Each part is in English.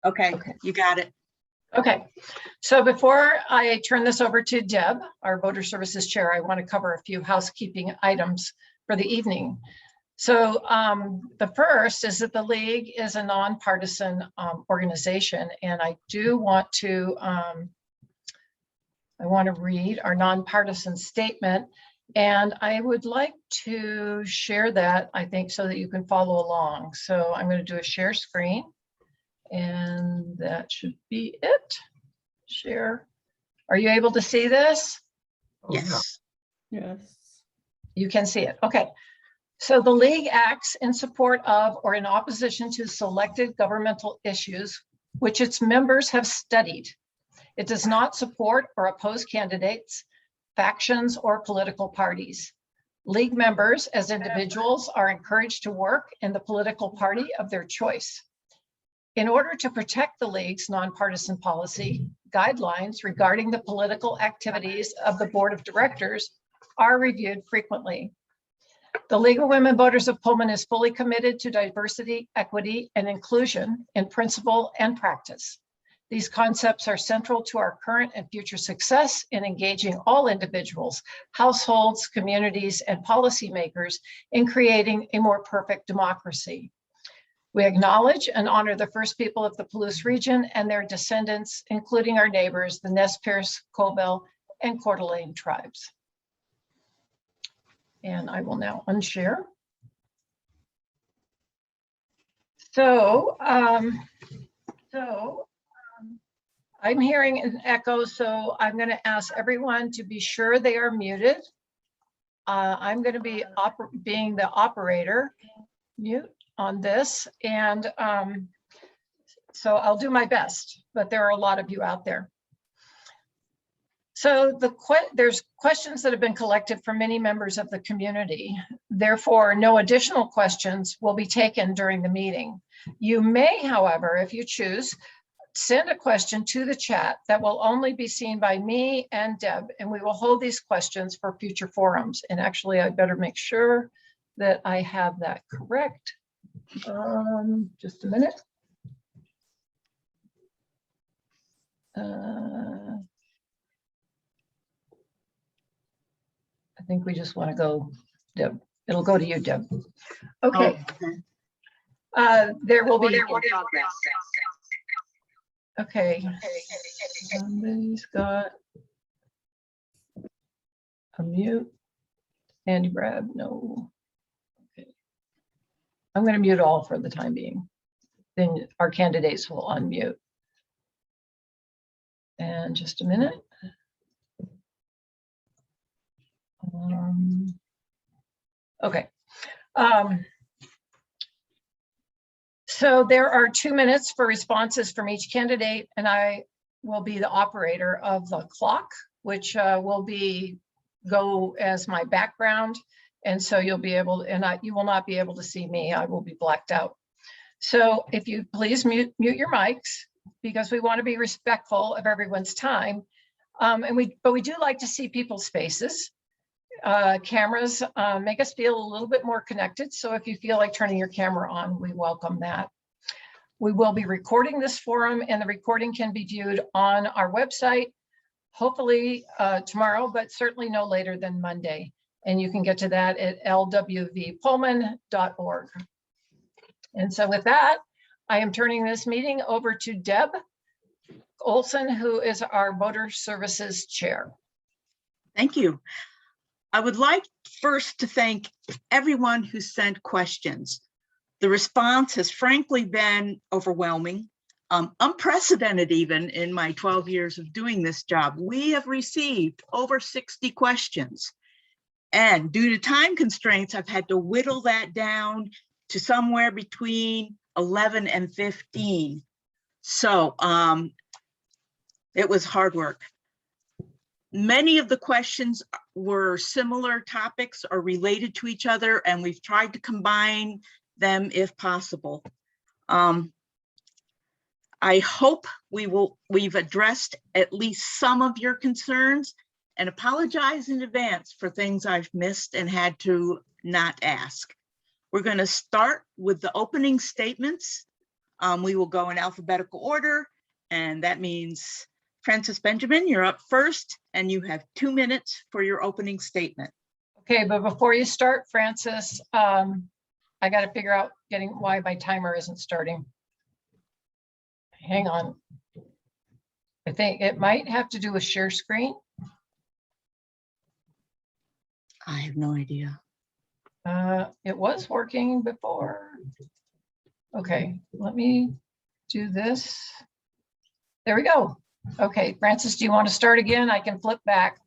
Okay, you got it. Okay, so before I turn this over to Deb, our Voter Services Chair, I want to cover a few housekeeping items for the evening. So the first is that the League is a nonpartisan organization, and I do want to read our nonpartisan statement, and I would like to share that, I think, so that you can follow along. So I'm going to do a share screen. And that should be it. Share. Are you able to see this? Yes. Yes. You can see it. Okay. So the League acts in support of or in opposition to selected governmental issues which its members have studied. It does not support or oppose candidates, factions, or political parties. League members as individuals are encouraged to work in the political party of their choice. In order to protect the League's nonpartisan policy, guidelines regarding the political activities of the Board of Directors are reviewed frequently. The League of Women Voters of Pullman is fully committed to diversity, equity, and inclusion in principle and practice. These concepts are central to our current and future success in engaging all individuals, households, communities, and policymakers in creating a more perfect democracy. We acknowledge and honor the first people of the Palouse region and their descendants, including our neighbors, the Nez Perce, Covell, and Coeur d'Alene tribes. And I will now unshare. So, I'm hearing an echo, so I'm going to ask everyone to be sure they are muted. I'm going to be being the operator. Mute on this, and so I'll do my best, but there are a lot of you out there. So there's questions that have been collected from many members of the community. Therefore, no additional questions will be taken during the meeting. You may, however, if you choose, send a question to the chat that will only be seen by me and Deb, and we will hold these questions for future forums. And actually, I better make sure that I have that correct. Just a minute. I think we just want to go, Deb. It'll go to you, Deb. Okay. There will be. Okay. Somebody's got a mute. Andy Brad, no. I'm going to mute all for the time being. Then our candidates will unmute. And just a minute. Okay. So there are 2 minutes for responses from each candidate, and I will be the operator of the clock, which will go as my background. And so you'll be able, you will not be able to see me. I will be blacked out. So if you please mute your mics, because we want to be respectful of everyone's time. But we do like to see people's faces. Cameras make us feel a little bit more connected. So if you feel like turning your camera on, we welcome that. We will be recording this forum, and the recording can be viewed on our website, hopefully tomorrow, but certainly no later than Monday. And you can get to that at lwvpullman.org. And so with that, I am turning this meeting over to Deb Olson, who is our Voter Services Chair. Thank you. I would like first to thank everyone who sent questions. The response has frankly been overwhelming, unprecedented even in my 12 years of doing this job. We have received over 60 questions. And due to time constraints, I've had to whittle that down to somewhere between 11 and 15. So it was hard work. Many of the questions were similar topics or related to each other, and we've tried to combine them if possible. I hope we've addressed at least some of your concerns, and apologize in advance for things I've missed and had to not ask. We're going to start with the opening statements We will go in alphabetical order, and that means Frances Benjamin, you're up first, and you have 2 minutes for your opening statement. Okay, but before you start, Francis, I got to figure out why my timer isn't starting. Hang on. I think it might have to do with share screen. I have no idea. It was working before. Okay, let me do this. There we go. Okay, Francis, do you want to start again? I can flip back.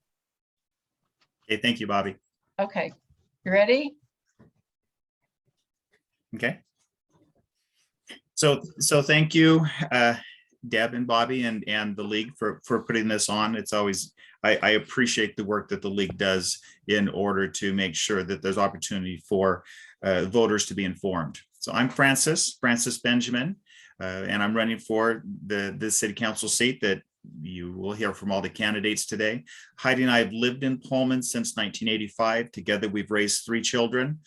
Okay, thank you, Bobby. Okay, you ready? Okay. So thank you, Deb and Bobby and the league for putting this on. It's always, I appreciate the work that the league does in order to make sure that there's opportunity for voters to be informed. So I'm Frances Benjamin, and I'm running for the city council seat that you will hear from all the candidates today. Heidi and I have lived in Pullman since 1985. Together, we've raised 3 children.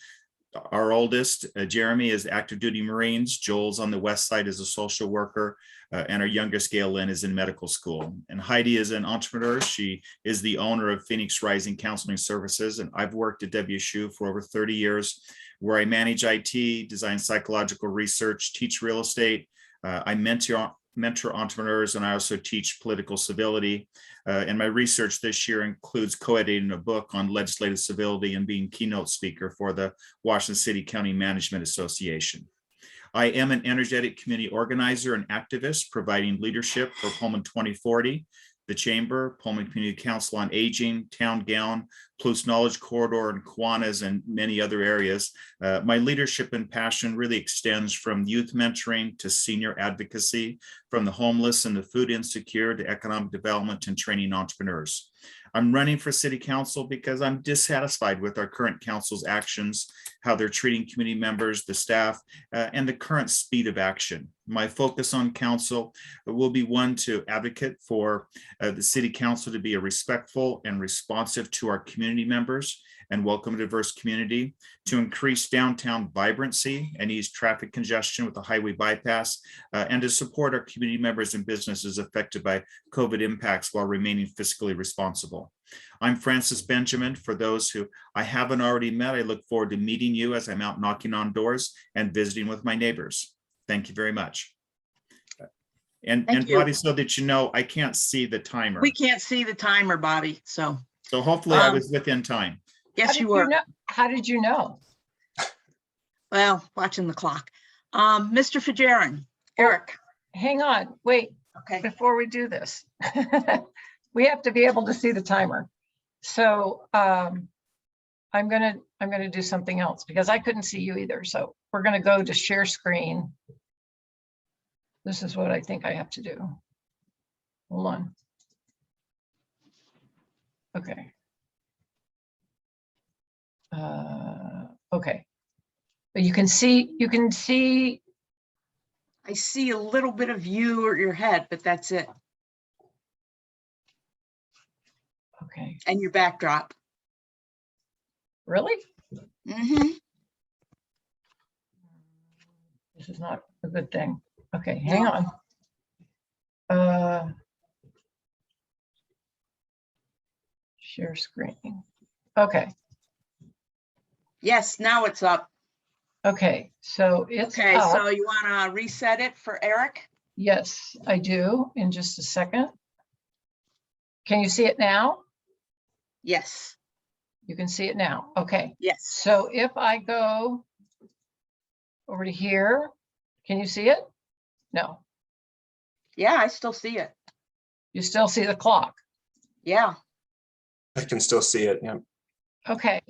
Our oldest, Jeremy, is active duty Marines. Joel's on the west side as a social worker, and our youngest, Gail Lynn, is in medical school. And Heidi is an entrepreneur. She is the owner of Phoenix Rising Counseling Services, and I've worked at WSU for over 30 years, where I manage IT, design psychological research, teach real estate. I mentor entrepreneurs, and I also teach political civility. And my research this year includes co-editing a book on legislative civility and being keynote speaker for the Washington City County Management Association. I am an energetic community organizer and activist, providing leadership for Pullman 2040, the Chamber, Pullman Community Council on Aging, Town Gown, Plus Knowledge Corridor, and Kiwanis, and many other areas. My leadership and passion really extends from youth mentoring to senior advocacy, from the homeless and the food insecure to economic development and training entrepreneurs. I'm running for city council because I'm dissatisfied with our current council's actions, how they're treating community members, the staff, and the current speed of action. My focus on council will be one to advocate for the city council to be a respectful and responsive to our community members and welcome a diverse community, to increase downtown vibrancy and ease traffic congestion with the highway bypass, and to support our community members and businesses affected by COVID impacts while remaining fiscally responsible. I'm Frances Benjamin. For those who I haven't already met, I look forward to meeting you as I'm out knocking on doors and visiting with my neighbors. Thank you very much. And Bobby, so that you know, I can't see the timer. We can't see the timer, Bobby, so hopefully I was within time. Yes, you were. How did you know? Well, watching the clock. Mr. Fejeran, Eric. Hang on, wait. Okay. Before we do this, we have to be able to see the timer. So I'm gonna do something else because I couldn't see you either. So we're gonna go to share screen. This is what I think I have to do. Hold on. Okay. Okay. But you can see. I see a little bit of you or your head, but that's it. Okay. And your backdrop. Really? Mm-hmm. This is not a good thing. Okay, hang on. Share screen. Okay. Yes, now it's up. Okay, so it's okay. up. So you want to reset it for Eric? Yes, I do. In just a second. Can you see it now? Yes. You can see it now. Okay. Yes. So if I go over to here, can you see it? No. Yeah, I still see it. You still see the clock? Yeah. I can still see it. Yeah. Okay.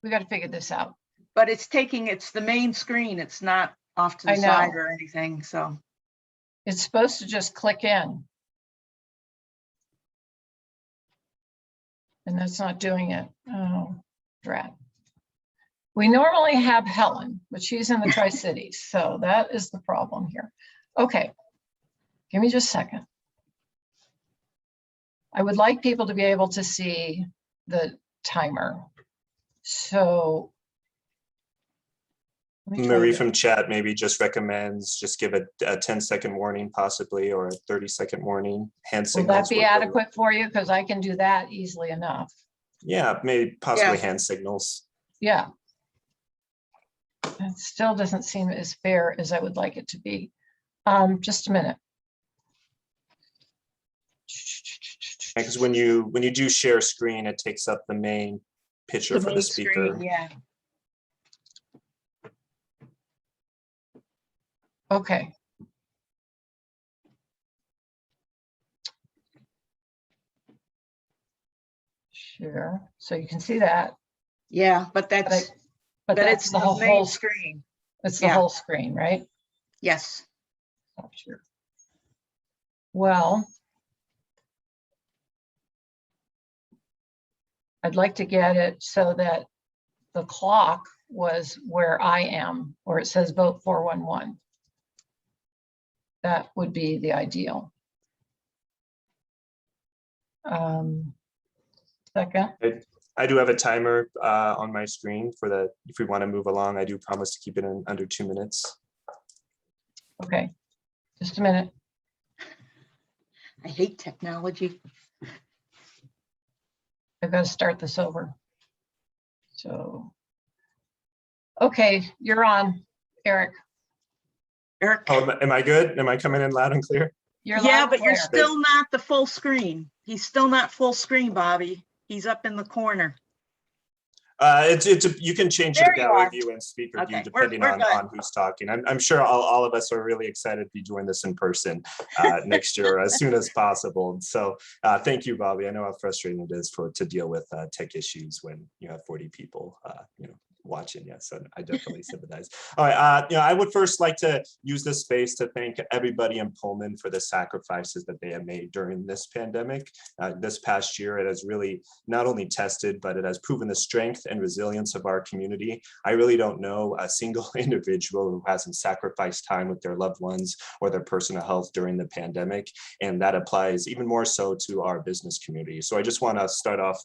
We got to figure this out. But it's the main screen. It's not off to the side or anything. So it's supposed to just click in. And that's not doing it. Oh, drat. We normally have Helen, but she's in the Tri-Cities. So that is the problem here. Okay. Give me just a second. I would like people to be able to see the timer. So Let me try Marie to- from chat maybe just recommends just give a 10-second warning possibly, or a 30-second warning. Hand Will signals. that be work really well. adequate for you? Because I can do that easily enough. Yeah, maybe possibly Yeah. hand signals. Yeah. It still doesn't seem as fair as I would like it to be. Just a minute. Because when you do share screen, it takes up the main picture for the main speaker. screen, yeah. Okay. Share, so you can see that, Yeah, but but that's, but but that's it's the the main whole, screen. it's the yeah. whole screen, right? Yes. Oh, sure. Well, I'd like to get it so that the clock was where I am, or it says vote 411. That would be the ideal. Second, I do have a timer on my screen for that. If we want to move along, I do promise to keep it in under 2 minutes. okay, just a minute. I hate technology. I've got to start this over. So, okay, you're on, Eric. Eric. Oh, am I good? Am I coming in loud and clear? You're Yeah, loud but and you're clear. still not the full screen. He's still not full screen, Bobby. He's up in the corner. You can change There the you gallery are. view and speaker Okay, view we're depending good. on who's talking. I'm sure all of us are really excited to be doing this in person next year as soon as possible. So thank you, Bobby. I know how frustrating it is to deal with tech issues when you have 40 people watching. Yes, so I definitely sympathize. All right, I would first like to use this space to thank everybody in Pullman for the sacrifices that they have made during this pandemic. This past year, it has really not only tested, but it has proven the strength and resilience of our community. I really don't know a single individual who hasn't sacrificed time with their loved ones or their personal health during the pandemic. And that applies even more so to our business community. So I just want to start off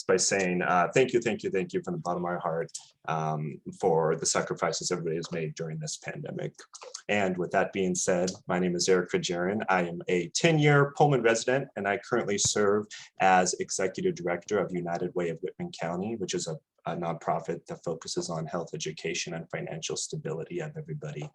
by saying thank you from the bottom of my heart for the sacrifices everybody has made during this pandemic. And with that being said, my name is Eric Fejeran. I am a 10-year Pullman resident, and I currently serve as Executive Director of United Way of Whitman County, which is a nonprofit that focuses on health education and financial stability of everybody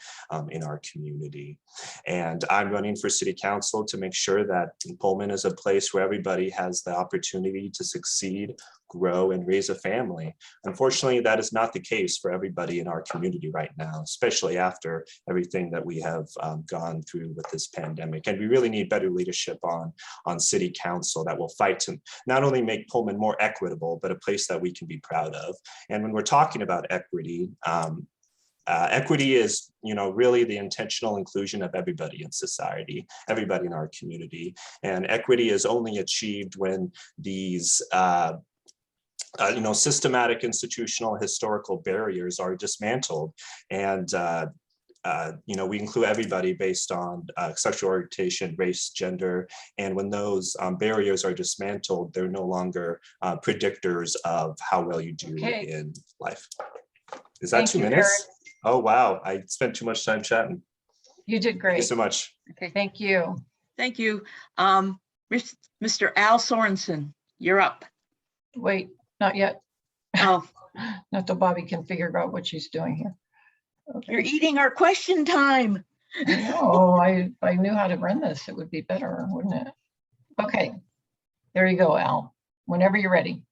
in our community. And I'm running for city council to make sure that Pullman is a place where everybody has the opportunity to succeed, grow, and raise a family. Unfortunately, that is not the case for everybody in our community right now, especially after everything that we have gone through with this pandemic. And we really need better leadership on city council that will fight to not only make Pullman more equitable, but a place that we can be proud of. And when we're talking about equity, equity is, really the intentional inclusion of everybody in society, everybody in our community. And equity is only achieved when these systematic, institutional, historical barriers are dismantled. And we include everybody based on sexual orientation, race, gender. And when those barriers are dismantled, they're no longer predictors of how well you do in life. Is that Thank 2 you, minutes? Eric. Oh, wow. I spent too much time chatting. You did Thank great. you so much. Okay, Thank you. thank you. Mr. Al Sorensen, you're up. Wait, not yet. Oh, Not till Bobby can figure out what she's doing here. you're Okay. eating our question time. I know, if I knew how to run this, it would be better, wouldn't it? Okay, there you go, Al. Whenever you're ready.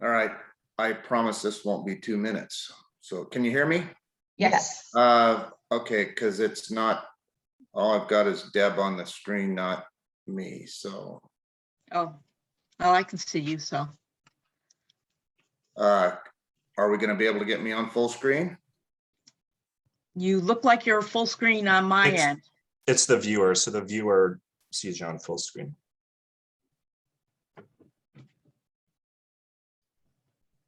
All right, I promise this won't be 2 minutes. So can you hear me? Yes. Okay, because it's not, all I've got is Deb on the screen, not me, so. Oh, well, I can see you, so. Are we gonna be able to get me on full screen? You look like you're full screen on my end. It's the viewer, so the viewer sees you on full screen.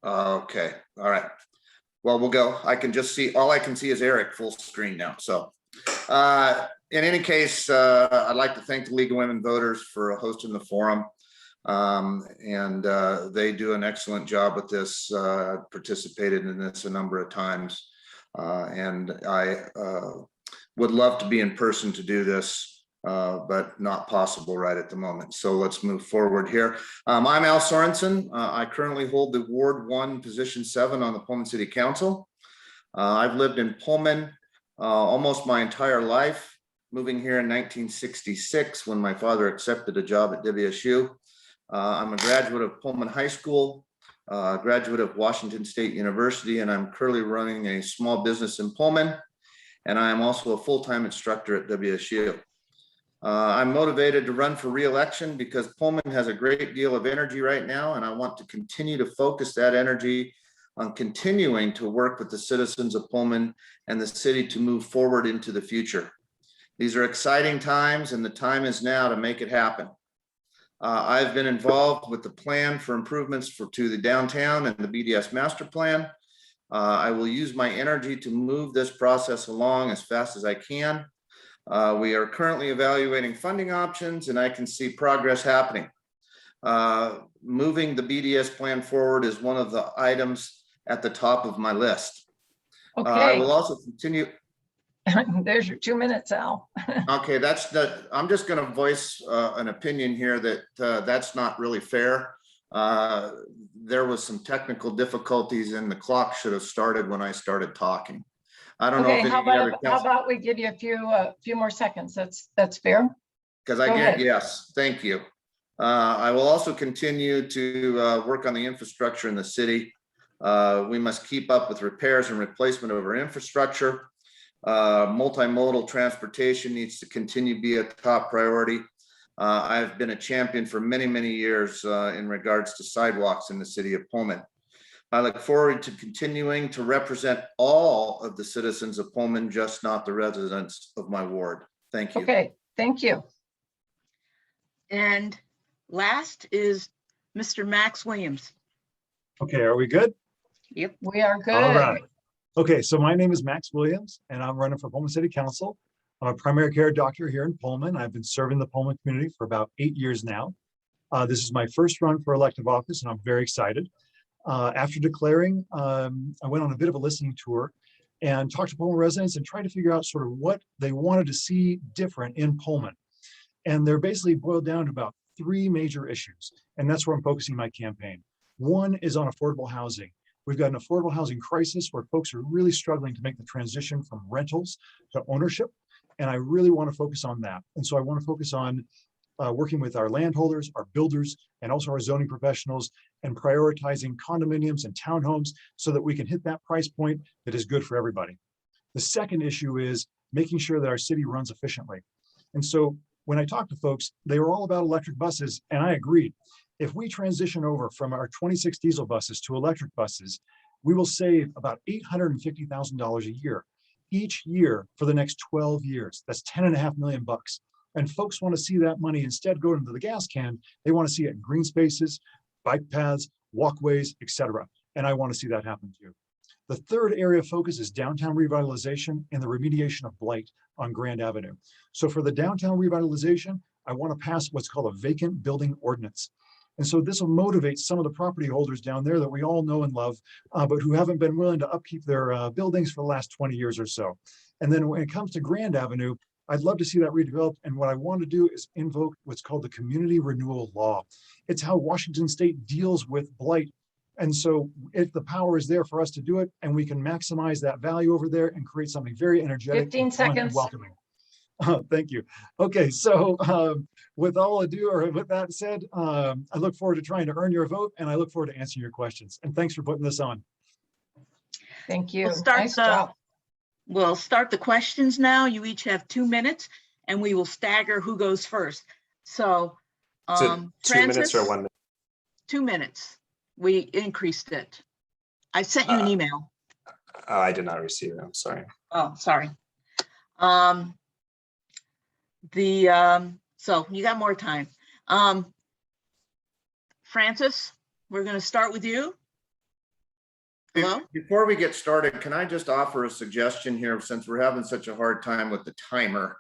Okay, all right. Well, we'll go. I can just see, all I can see is Eric full screen now. So in any case, I'd like to thank the League of Women Voters for hosting the forum. They do an excellent job with this. I've participated in this a number of times. And I would love to be in person to do this, but not possible right at the moment. So let's move forward here. I'm Al Sorensen. I currently hold the Ward 1, Position 7 on the Pullman City Council. I've lived in Pullman almost my entire life, moving here in 1966 when my father accepted a job at WSU. I'm a graduate of Pullman High School, graduate of Washington State University, and I'm currently running a small business in Pullman. And I am also a full-time instructor at WSU. I'm motivated to run for re-election because Pullman has a great deal of energy right now, and I want to continue to focus that energy on continuing to work with the citizens of Pullman and the city to move forward into the future. These are exciting times, and the time is now to make it happen. I've been involved with the plan for improvements to the downtown and the BDS master plan. I will use my energy to move this process along as fast as I can. We are currently evaluating funding options, and I can see progress happening. Moving the BDS plan forward is one of the items at the top of my list. I Okay, will also continue. there's your 2 minutes, Al. Okay, I'm just going to voice an opinion here that that's not really fair. There was some technical difficulties and the clock should have started when I started talking. I don't know Okay, if how any other about we give you a few more seconds? That's fair. because Go ahead. yes, thank you. I will also continue to work on the infrastructure in the city. We must keep up with repairs and replacement of our infrastructure. Multimodal transportation needs to continue to be a top priority. I've been a champion for many, many years in regards to sidewalks in the city of Pullman. I look forward to continuing to represent all of the citizens of Pullman, just not the residents of my ward. Thank you. Okay, thank you. And last is Mr. Max Williams. Okay, are we good? Yep. We are good. All right. Okay, so my name is Max Williams, and I'm running for Pullman City Council. I'm a primary care doctor here in Pullman. I've been serving the Pullman community for about 8 years now. This is my first run for elective office, and I'm very excited. After declaring, I went on a bit of a listening tour and talked to Pullman residents and tried to figure out sort of what they wanted to see different in Pullman. And they're basically boiled down to about 3 major issues, and that's where I'm focusing my campaign. One is on affordable housing. We've got an affordable housing crisis where folks are really struggling to make the transition from rentals to ownership. And I really want to focus on that. And so I want to focus on working with our landholders, our builders, and also our zoning professionals, and prioritizing condominiums and townhomes so that we can hit that price point that is good for everybody. The second issue is making sure that our city runs efficiently. And so when I talked to folks, they were all about electric buses, and I agreed. If we transition over from our 26 diesel buses to electric buses, we will save about $850,000 a year, each year for the next 12 years. That's $10.5 million. And folks want to see that money instead go into the gas can. They want to see it in green spaces, bike paths, walkways, etc. And I want to see that happen too. The third area of focus is downtown revitalization and the remediation of blight on Grand Avenue. So for the downtown revitalization, I want to pass what's called a vacant building ordinance. And so this will motivate some of the property holders down there that we all know and love, but who haven't been willing to upkeep their buildings for the last 20 years or so. And then when it comes to Grand Avenue, I'd love to see that redeveloped. And what I want to do is invoke what's called the community renewal law. It's how Washington State deals with blight. And so if the power is there for us to do it, and we can maximize that value over there and create something very energetic 15 and fun and seconds. welcoming. Thank you. Okay, so with all ado, or with that said, I look forward to trying to earn your vote, and I look forward to answering your questions. And thanks for putting this on. Thank you. We'll Nice job. start the questions now. You each have 2 minutes, and we will stagger who goes first. So, So 2 minutes Francis, or 1 minute? 2 minutes. We increased it. I sent you an email. Oh, I did not receive it. I'm sorry. Oh, sorry. So you got more time. Francis, we're going to start with you. Hello? Before we get started, can I just offer a suggestion here, since we're having such a hard time with the timer,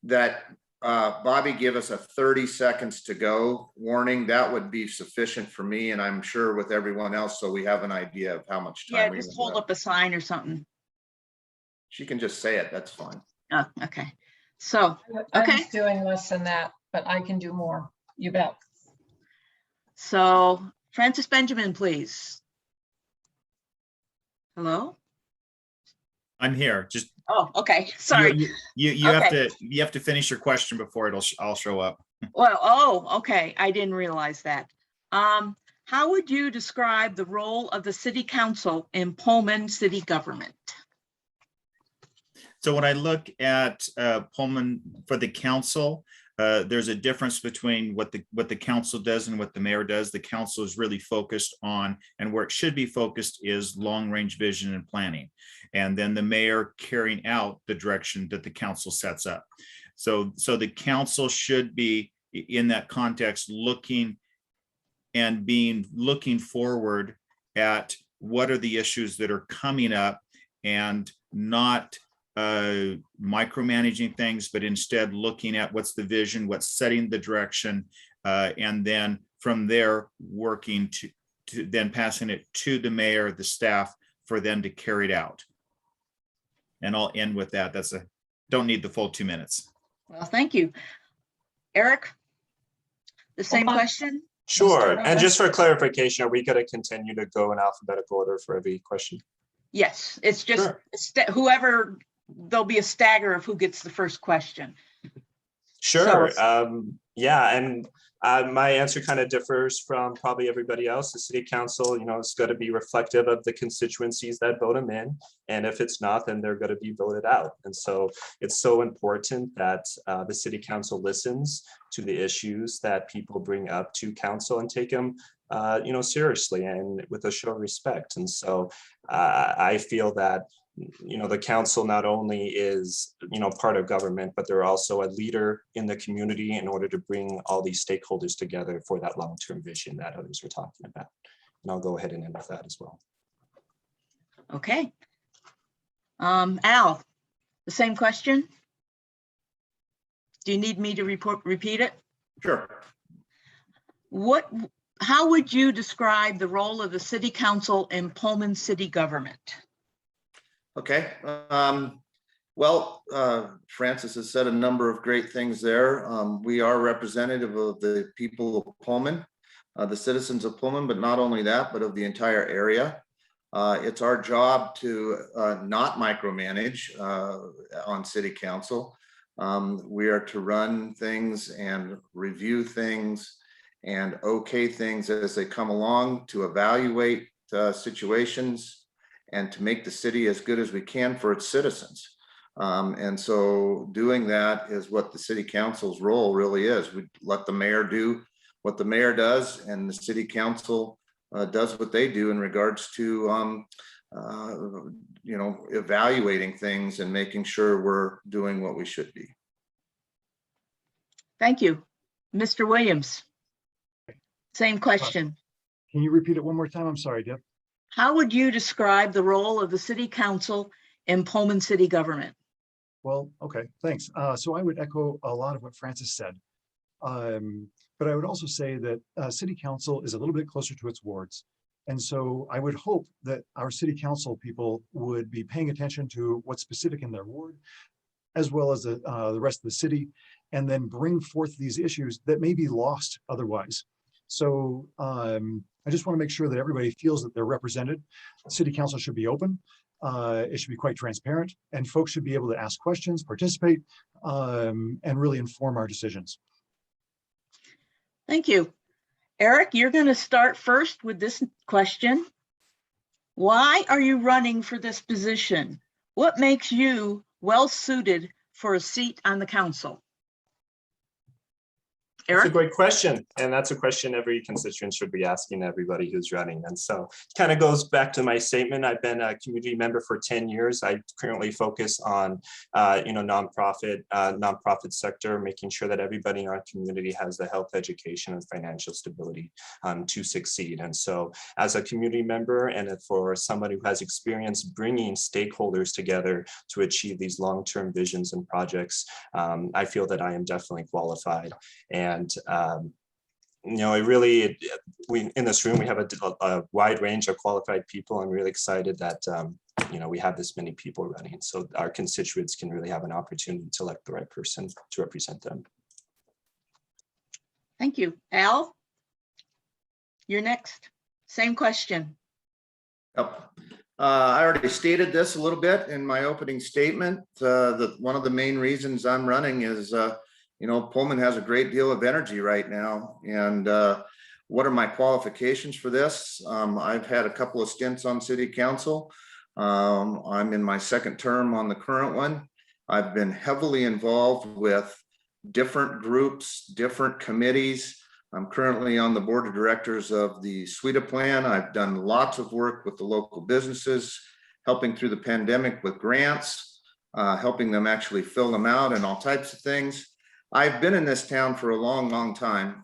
that Bobby give us a 30 seconds to go warning? That would be sufficient for me, and I'm sure with everyone else, so we have an idea of how much time. Yeah, just hold up a sign or something. She can just say it, that's fine. Oh, okay. So, I'm okay. doing less than that, but I can do more. You bet. So Francis Benjamin, please. Hello? I'm here. Just Oh, okay. Sorry. you have Okay. to finish your question before I'll show up. Well, oh, okay. I didn't realize that. How would you describe the role of the city council in Pullman city government? So when I look at Pullman for the council, there's a difference between what the council does and what the mayor does. The council is really focused on, and where it should be focused is long-range vision and planning. And then the mayor carrying out the direction that the council sets up. So the council should be in that context looking forward at what are the issues that are coming up, and not micromanaging things, but instead looking at what's the vision, what's setting the direction, and then from there working to then passing it to the mayor, the staff, for them to carry it out. And I'll end with that. Don't need the full 2 minutes. Well, thank you. Eric, the same Hold on. question? Sure. Mr. And just for clarification, are we going to continue to go in alphabetical order for every question? Yes, it's just Sure. whoever, there'll be a stagger of who gets the first question. Sure. So- Yeah, and my answer kind of differs from probably everybody else. The city council, it's going to be reflective of the constituencies that vote them in. And if it's not, then they're going to be voted out. And so it's so important that the city council listens to the issues that people bring up to council and take them seriously and with a show of respect. And so I feel that the council not only is, part of government, but they're also a leader in the community in order to bring all these stakeholders together for that long-term vision that others were talking about. And I'll go ahead and end with that as well. Okay. Al, the same question? Do you need me to repeat it? Sure. How would you describe the role of the city council in Pullman city government? Okay. Well, Francis has said a number of great things there. We are representative of the people of Pullman, the citizens of Pullman, but not only that, but of the entire area. It's our job to not micromanage on city council. We are to run things and review things and okay things as they come along, to evaluate situations, and to make the city as good as we can for its citizens. And so doing that is what the city council's role really is. We let the mayor do what the mayor does, and the city council does what they do in regards to evaluating things and making sure we're doing what we should be. Thank you. Mr. Williams, same question. Can you repeat it one more time? I'm sorry, Deb. How would you describe the role of the city council in Pullman city government? Well, okay, thanks. So I would echo a lot of what Francis said. But I would also say that city council is a little bit closer to its wards. And so I would hope that our city council people would be paying attention to what's specific in their ward, as well as the rest of the city, and then bring forth these issues that may be lost otherwise. So I just want to make sure that everybody feels that they're represented. City council should be open. It should be quite transparent, and folks should be able to ask questions, participate, and really inform our decisions. Thank you. Eric, you're going to start first with this question. Why are you running for this position? What makes you well suited for a seat on the council? That's a Eric? great question. And that's a question every constituent should be asking everybody who's running. And so it kind of goes back to my statement. I've been a community member for 10 years. I currently focus on, nonprofit sector, making sure that everybody in our community has the health, education, and financial stability to succeed. And so as a community member, and for somebody who has experience bringing stakeholders together to achieve these long-term visions and projects, I feel that I am definitely qualified. And it really, we in this room, we have a wide range of qualified people. I'm really excited that, we have this many people running. So our constituents can really have an opportunity to elect the right person to represent them. Thank you. Al, you're next. Same question. Yep. I already stated this a little bit in my opening statement. That one of the main reasons I'm running is, Pullman has a great deal of energy right now. And what are my qualifications for this? I've had a couple of stints on city council. I'm in my second term on the current one. I've been heavily involved with different groups, different committees. I'm currently on the board of directors of the SWITA plan. I've done lots of work with the local businesses, helping through the pandemic with grants, helping them actually fill them out and all types of things. I've been in this town for a long, long time.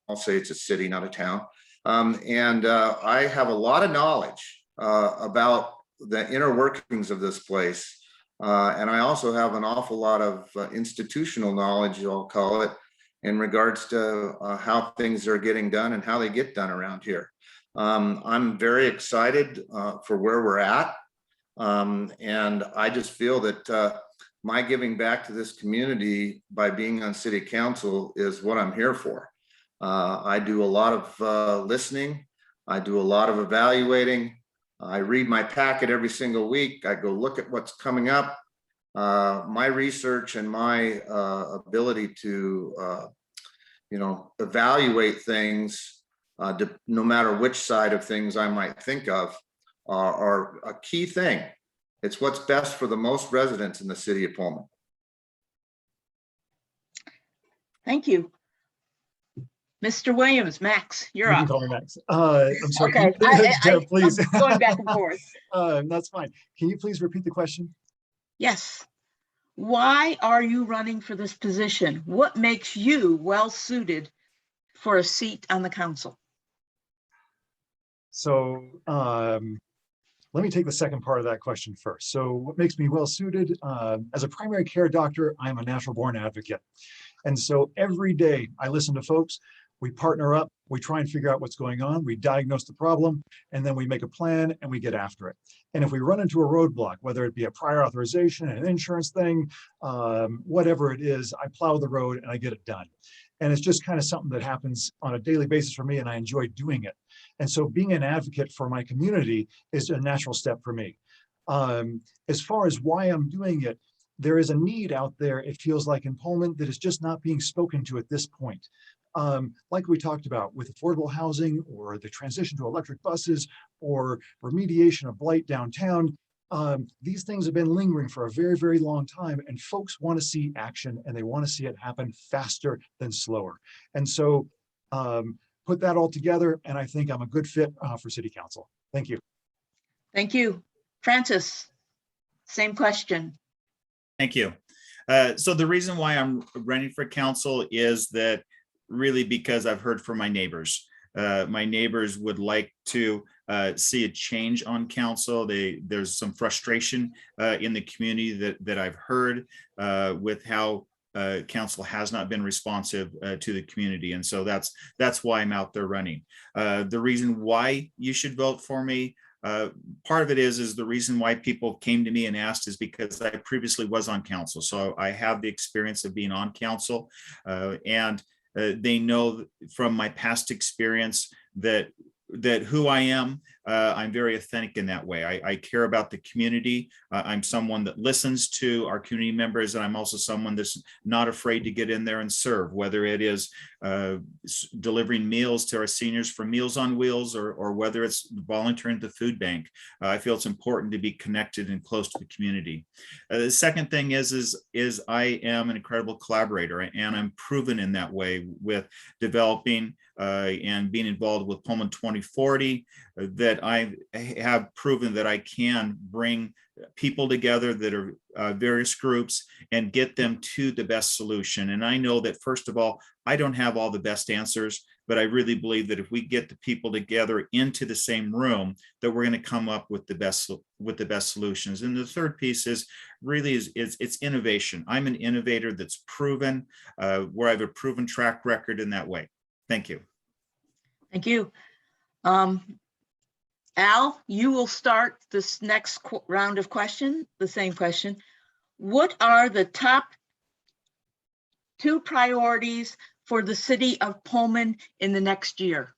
I'll say it's a city, not a town. And I have a lot of knowledge about the inner workings of this place. And I also have an awful lot of institutional knowledge, I'll call it, in regards to how things are getting done and how they get done around here. I'm very excited for where we're at. And I just feel that my giving back to this community by being on city council is what I'm here for. I do a lot of listening. I do a lot of evaluating. I read my packet every single week. I go look at what's coming up. My research and my ability to, evaluate things, no matter which side of things I might think of, are a key thing. It's what's best for the most residents in the city of Pullman. Thank you. Mr. Williams, Max, you're You can up. call me Max. I'm sorry. Okay, Deb, please. I'm going back and forth. That's fine. Can you please repeat the question? Yes. Why are you running for this position? What makes you well suited for a seat on the council? So let me take the second part of that question first. So what makes me well suited? As a primary care doctor, I'm a natural born advocate. And so every day I listen to folks, we partner up, we try and figure out what's going on, we diagnose the problem, and then we make a plan and we get after it. And if we run into a roadblock, whether it be a prior authorization, an insurance thing, whatever it is, I plow the road and I get it done. And it's just kind of something that happens on a daily basis for me, and I enjoy doing it. And so being an advocate for my community is a natural step for me. As far as why I'm doing it, there is a need out there, it feels like in Pullman, that is just not being spoken to at this point. Like we talked about with affordable housing or the transition to electric buses or remediation of blight downtown, these things have been lingering for a very, very long time, and folks want to see action and they want to see it happen faster than slower. And so put that all together, and I think I'm a good fit for city council. Thank you. Thank you. Francis, same question. Thank you. So the reason why I'm running for council is that really because I've heard from my neighbors. My neighbors would like to see a change on council. There's some frustration in the community that I've heard with how council has not been responsive to the community. And so that's why I'm out there running. The reason why you should vote for me, part of it is the reason why people came to me and asked is because I previously was on council. So I have the experience of being on council, and they know from my past experience that who I am, I'm very authentic in that way. I care about the community. I'm someone that listens to our community members, and I'm also someone that's not afraid to get in there and serve, whether it is delivering meals to our seniors for Meals on Wheels, or whether it's volunteering at the food bank. I feel it's important to be connected and close to the community. The second thing is I am an incredible collaborator, and I'm proven in that way with developing and being involved with Pullman 2040, that I have proven that I can bring people together that are various groups and get them to the best solution. And I know that, first of all, I don't have all the best answers, but I really believe that if we get the people together into the same room, that we're going to come up with the best solutions. And the third piece is really it's innovation. I'm an innovator that's proven, where I have a proven track record in that way. Thank you. Thank you. Al, you will start this next round of questions, the same question. What are the top 2 priorities for the city of Pullman in the next year?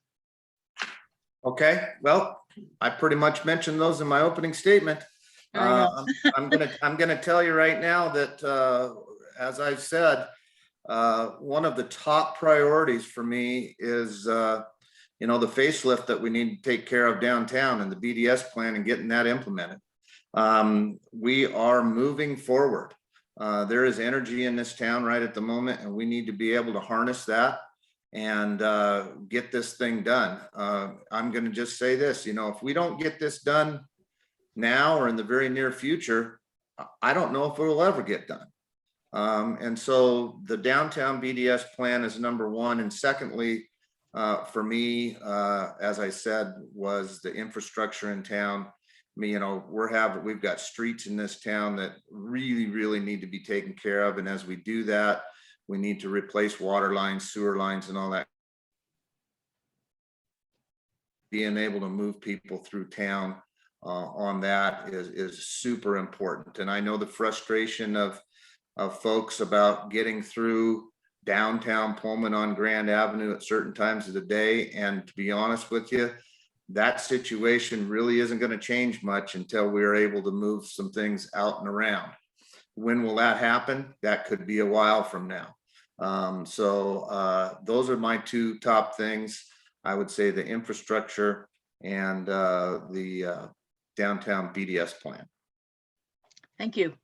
Okay, well, I pretty much mentioned those in my opening statement. I know. I'm gonna tell you right now that, as I've said, one of the top priorities for me is, you know, the facelift that we need to take care of downtown and the BDS plan and getting that implemented. We are moving forward. There is energy in this town right at the moment, and we need to be able to harness that and get this thing done. I'm going to just say this, you know, if we don't get this done now or in the very near future, I don't know if it will ever get done. And so the downtown BDS plan is number 1. And secondly, for me, as I said, was the infrastructure in town. You know, we've got streets in this town that really need to be taken care of. And as we do that, we need to replace water lines, sewer lines, and all that. Being able to move people through town on that is super important. And I know the frustration of folks about getting through downtown Pullman on Grand Avenue at certain times of the day. And to be honest with you, that situation really isn't going to change much until we're able to move some things out and around. When will that happen? That could be a while from now. So those are my 2 top things. I would say the infrastructure and the downtown BDS plan. Thank you.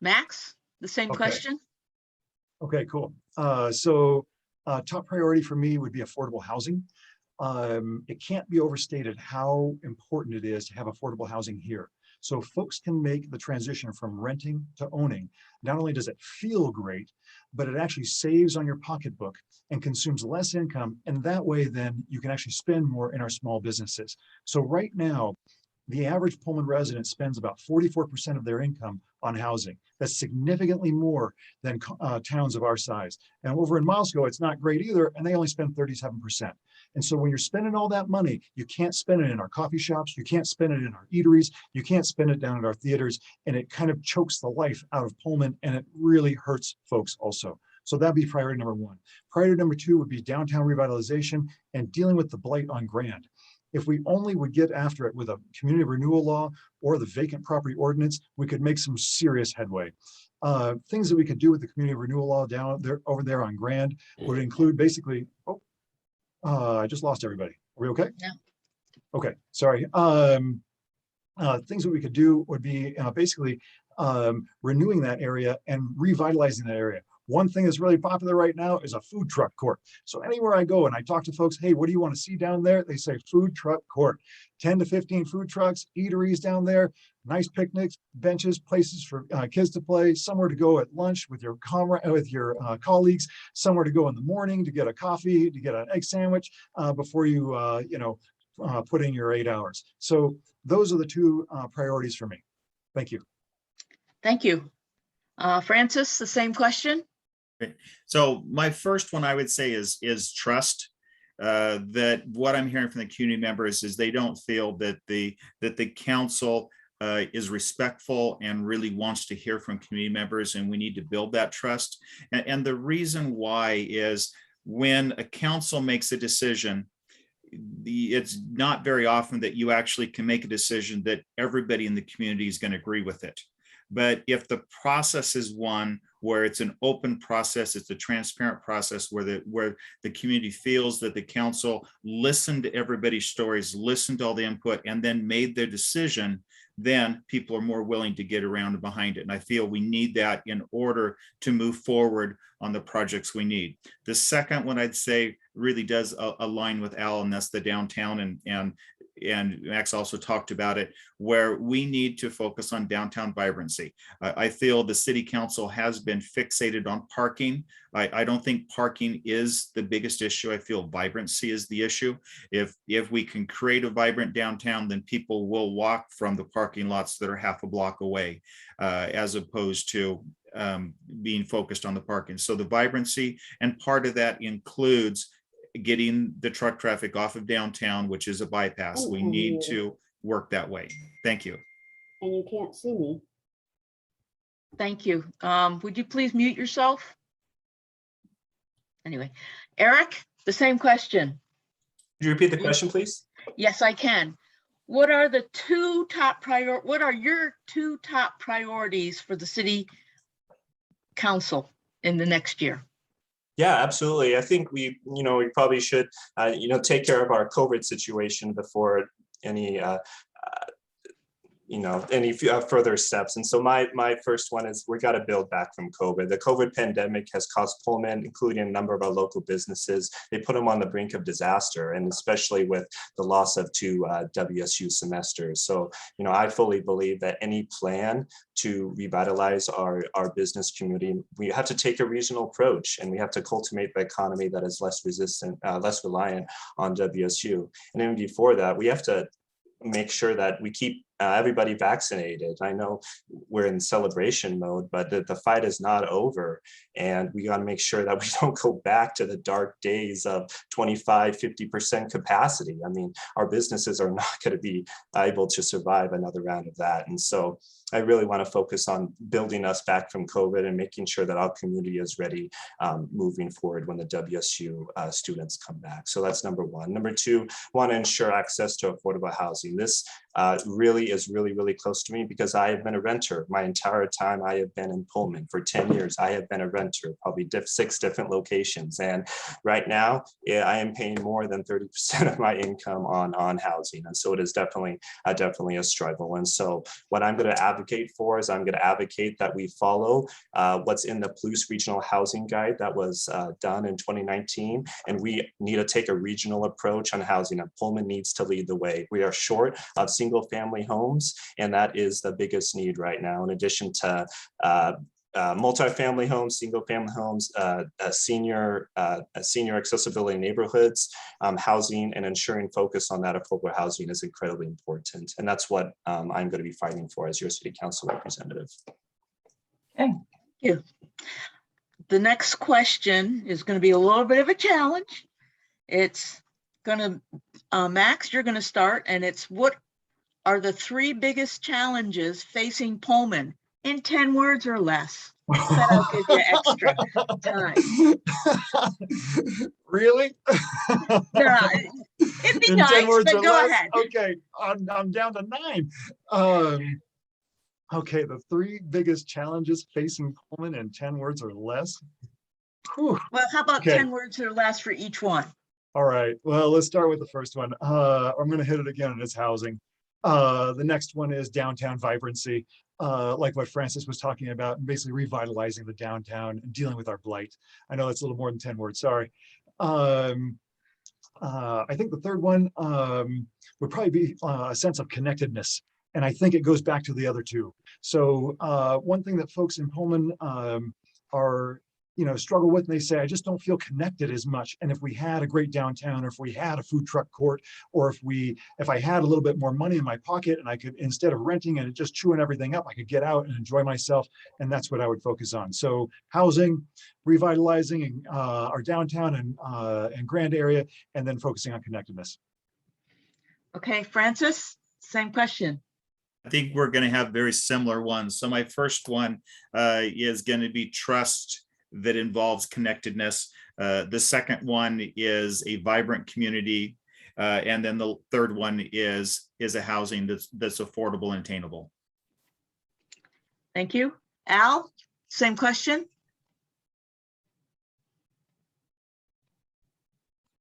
Max, the same Okay. question? Okay, cool. So top priority for me would be affordable housing. It can't be overstated how important it is to have affordable housing here. So folks can make the transition from renting to owning. Not only does it feel great, but it actually saves on your pocketbook and consumes less income. And that way, then you can actually spend more in our small businesses. So right now, the average Pullman resident spends about 44% of their income on housing. That's significantly more than towns of our size. And over in Moscow, it's not great either, and they only spend 37%. And so when you're spending all that money, you can't spend it in our coffee shops, you can't spend it in our eateries, you can't spend it down at our theaters, and it kind of chokes the life out of Pullman, and it really hurts folks also. So that'd be priority number 1. Priority number 2 would be downtown revitalization and dealing with the blight on Grand. If we only would get after it with a community renewal law or the vacant property ordinance, we could make some serious headway. Things that we could do with the community renewal law down there, over there on Grand, would include basically, I just lost everybody. Are we okay? Yeah. Okay, sorry. Things that we could do would be basically renewing that area and revitalizing that area. One thing that's really popular right now is a food truck court. So anywhere I go and I talk to folks, hey, what do you want to see down there? They say food truck court. 10 to 15 food trucks, eateries down there, nice picnics, benches, places for kids to play, somewhere to go at lunch with your colleagues, somewhere to go in the morning to get a coffee, to get an egg sandwich before you put in your 8 hours. So those are the 2 priorities for me. Thank you. Thank you. Francis, the same question? So my first one I would say is trust. That what I'm hearing from the community members is they don't feel that the council is respectful and really wants to hear from community members, and we need to build that trust. And the reason why is when a council makes a decision, it's not very often that you actually can make a decision that everybody in the community is going to agree with it. But if the process is one where it's an open process, it's a transparent process where the community feels that the council listened to everybody's stories, listened to all the input, and then made their decision, then people are more willing to get around and behind it. And I feel we need that in order to move forward on the projects we need. The second one I'd say really does align with Al, and that's the downtown, and Max also talked about it, where we need to focus on downtown vibrancy. I feel the city council has been fixated on parking. I don't think parking is the biggest issue. I feel vibrancy is the issue. If we can create a vibrant downtown, then people will walk from the parking lots that are half a block away, as opposed to being focused on the parking. So the vibrancy, and part of that includes getting the truck traffic off of downtown, which is a bypass. We need to work that way. Thank you. And you can't see me. Thank you. Would you please mute yourself? Anyway, Eric, the same question. Could you repeat the question, please? Yes, I can. What are the what are your two top priorities for the city council in the next year? Yeah, absolutely. I think we probably should, take care of our COVID situation before any further steps. And so my first one is we got to build back from COVID. The COVID pandemic has caused Pullman, including a number of our local businesses, they put them on the brink of disaster, and especially with the loss of 2 WSU semesters. So, I fully believe that any plan to revitalize our business community, we have to take a regional approach, and we have to cultivate the economy that is less reliant on WSU. And then before that, we have to make sure that we keep everybody vaccinated. I know we're in celebration mode, but the fight is not over. And we got to make sure that we don't go back to the dark days of 25, 50% capacity. I mean, our businesses are not going to be able to survive another round of that. And so I really want to focus on building us back from COVID and making sure that our community is ready moving forward when the WSU students come back. So that's number one. Number two, want to ensure access to affordable housing. This really is really close to me because I have been a renter my entire time. I have been in Pullman for 10 years. I have been a renter, probably 6 different locations. And right now I am paying more than 30% of my income on housing. And so it is definitely a struggle. And so what I'm going to advocate for is I'm going to advocate that we follow what's in the Palouse Regional Housing Guide that was done in 2019. And we need to take a regional approach on housing, and Pullman needs to lead the way. We are short of single family homes, and that is the biggest need right now, in addition to multifamily homes, single family homes, senior accessibility neighborhoods, housing, and ensuring focus on that affordable housing is incredibly important. And that's what I'm going to be fighting for as your city council representative. Okay. Thank you. The next question is going to be a little bit of a challenge. It's going to, Max, you're going to start, and it's what are the 3 biggest challenges facing Pullman in 10 words or less? But I'll give you extra time. Really? No, it'd be In 10 nice, words but or go less? ahead. Okay, I'm down to 9. Okay, the 3 biggest challenges facing Pullman in 10 words or less. Whew. Well, how about Okay. 10 words or less for each one? All right, well, let's start with the first one. I'm going to hit it again, and it's housing. The next one is downtown vibrancy, like what Francis was talking about, and basically revitalizing the downtown and dealing with our blight. I know that's a little more than 10 words, sorry. I think the third one would probably be a sense of connectedness. And I think it goes back to the other 2. So one thing that folks in Pullman are struggle with, and they say, I just don't feel connected as much. And if we had a great downtown, or if we had a food truck court, or if I had a little bit more money in my pocket and I could, instead of renting and just chewing everything up, I could get out and enjoy myself. And that's what I would focus on. So housing, revitalizing our downtown and Grand area, and then focusing on connectedness. Okay, Francis, same question. I think we're going to have very similar ones. So my first one is going to be trust that involves connectedness. The second one is a vibrant community. And then the third one is a housing that's affordable and attainable. Thank you. Al, same question.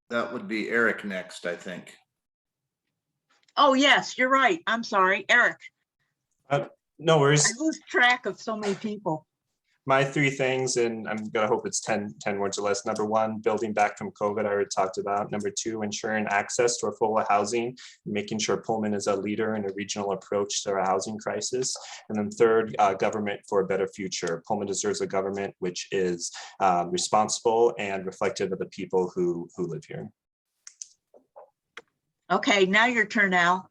That would be Eric next, I think. Oh, yes, you're right. I'm sorry, Eric. No worries. I lose track of so many people. My 3 things, and I'm gonna hope it's 10 words or less. Number 1, building back from COVID, I already talked about. Number 2, ensuring access to affordable housing, making sure Pullman is a leader in a regional approach to our housing crisis. And then 3rd, government for a better future. Pullman deserves a government which is responsible and reflective of the people who live here. Okay, now your turn, Al.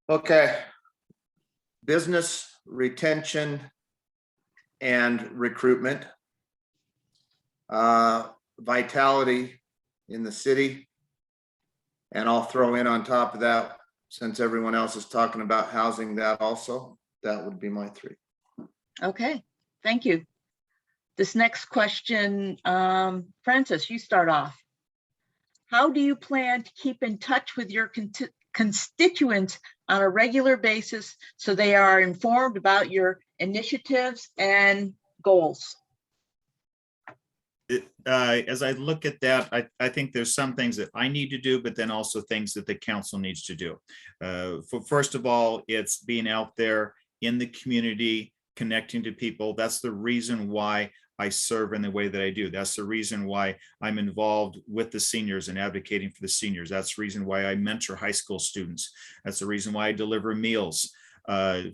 Okay. Business retention and recruitment. vitality in the city. And I'll throw in on top of that, since everyone else is talking about housing, that also, that would be my 3. Okay, thank you. This next question, Francis, you start off. How do you plan to keep in touch with your constituents on a regular basis so they are informed about your initiatives and goals? As I look at that, I think there's some things that I need to do, but then also things that the council needs to do. First of all, it's being out there in the community, connecting to people. That's the reason why I serve in the way that I do. That's the reason why I'm involved with the seniors and advocating for the seniors. That's the reason why I mentor high school students. That's the reason why I deliver meals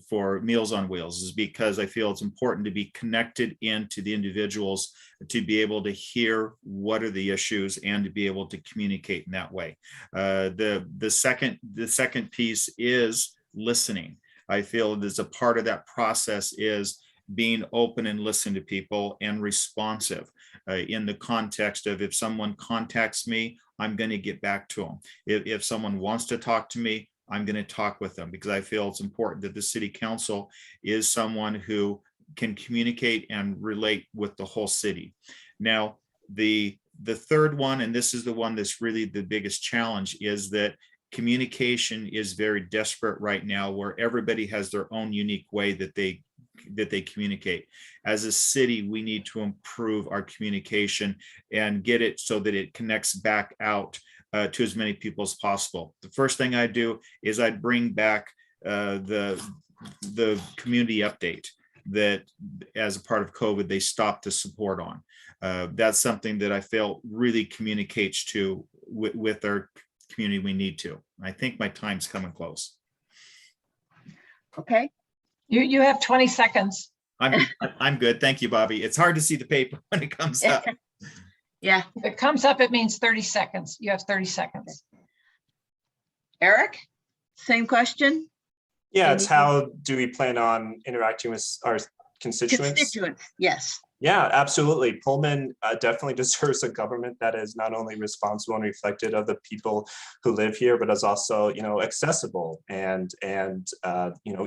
for Meals on Wheels, is because I feel it's important to be connected into the individuals, to be able to hear what are the issues and to be able to communicate in that way. The second piece is listening. I feel there's a part of that process is being open and listening to people and responsive in the context of, if someone contacts me, I'm going to get back to them. If someone wants to talk to me, I'm going to talk with them, because I feel it's important that the city council is someone who can communicate and relate with the whole city. Now, the third one, and this is the one that's really the biggest challenge, is that communication is very desperate right now, where everybody has their own unique way that they communicate. As a city, we need to improve our communication and get it so that it connects back out to as many people as possible. The first thing I do is I bring back the community update that, as a part of COVID, they stopped the support on. That's something that I feel really communicates to with our community. We need to. I think my time's coming close. Okay. You have 20 seconds. I'm good. Thank you, Bobby. It's hard to see the paper when it comes up. Yeah. If it comes up, it means 30 seconds. You have 30 seconds. Eric, same question? Yeah, it's how do we plan on interacting with our constituents? Constituents, yes. Yeah, absolutely. Pullman definitely deserves a government that is not only responsible and reflective of the people who live here, but is also, accessible and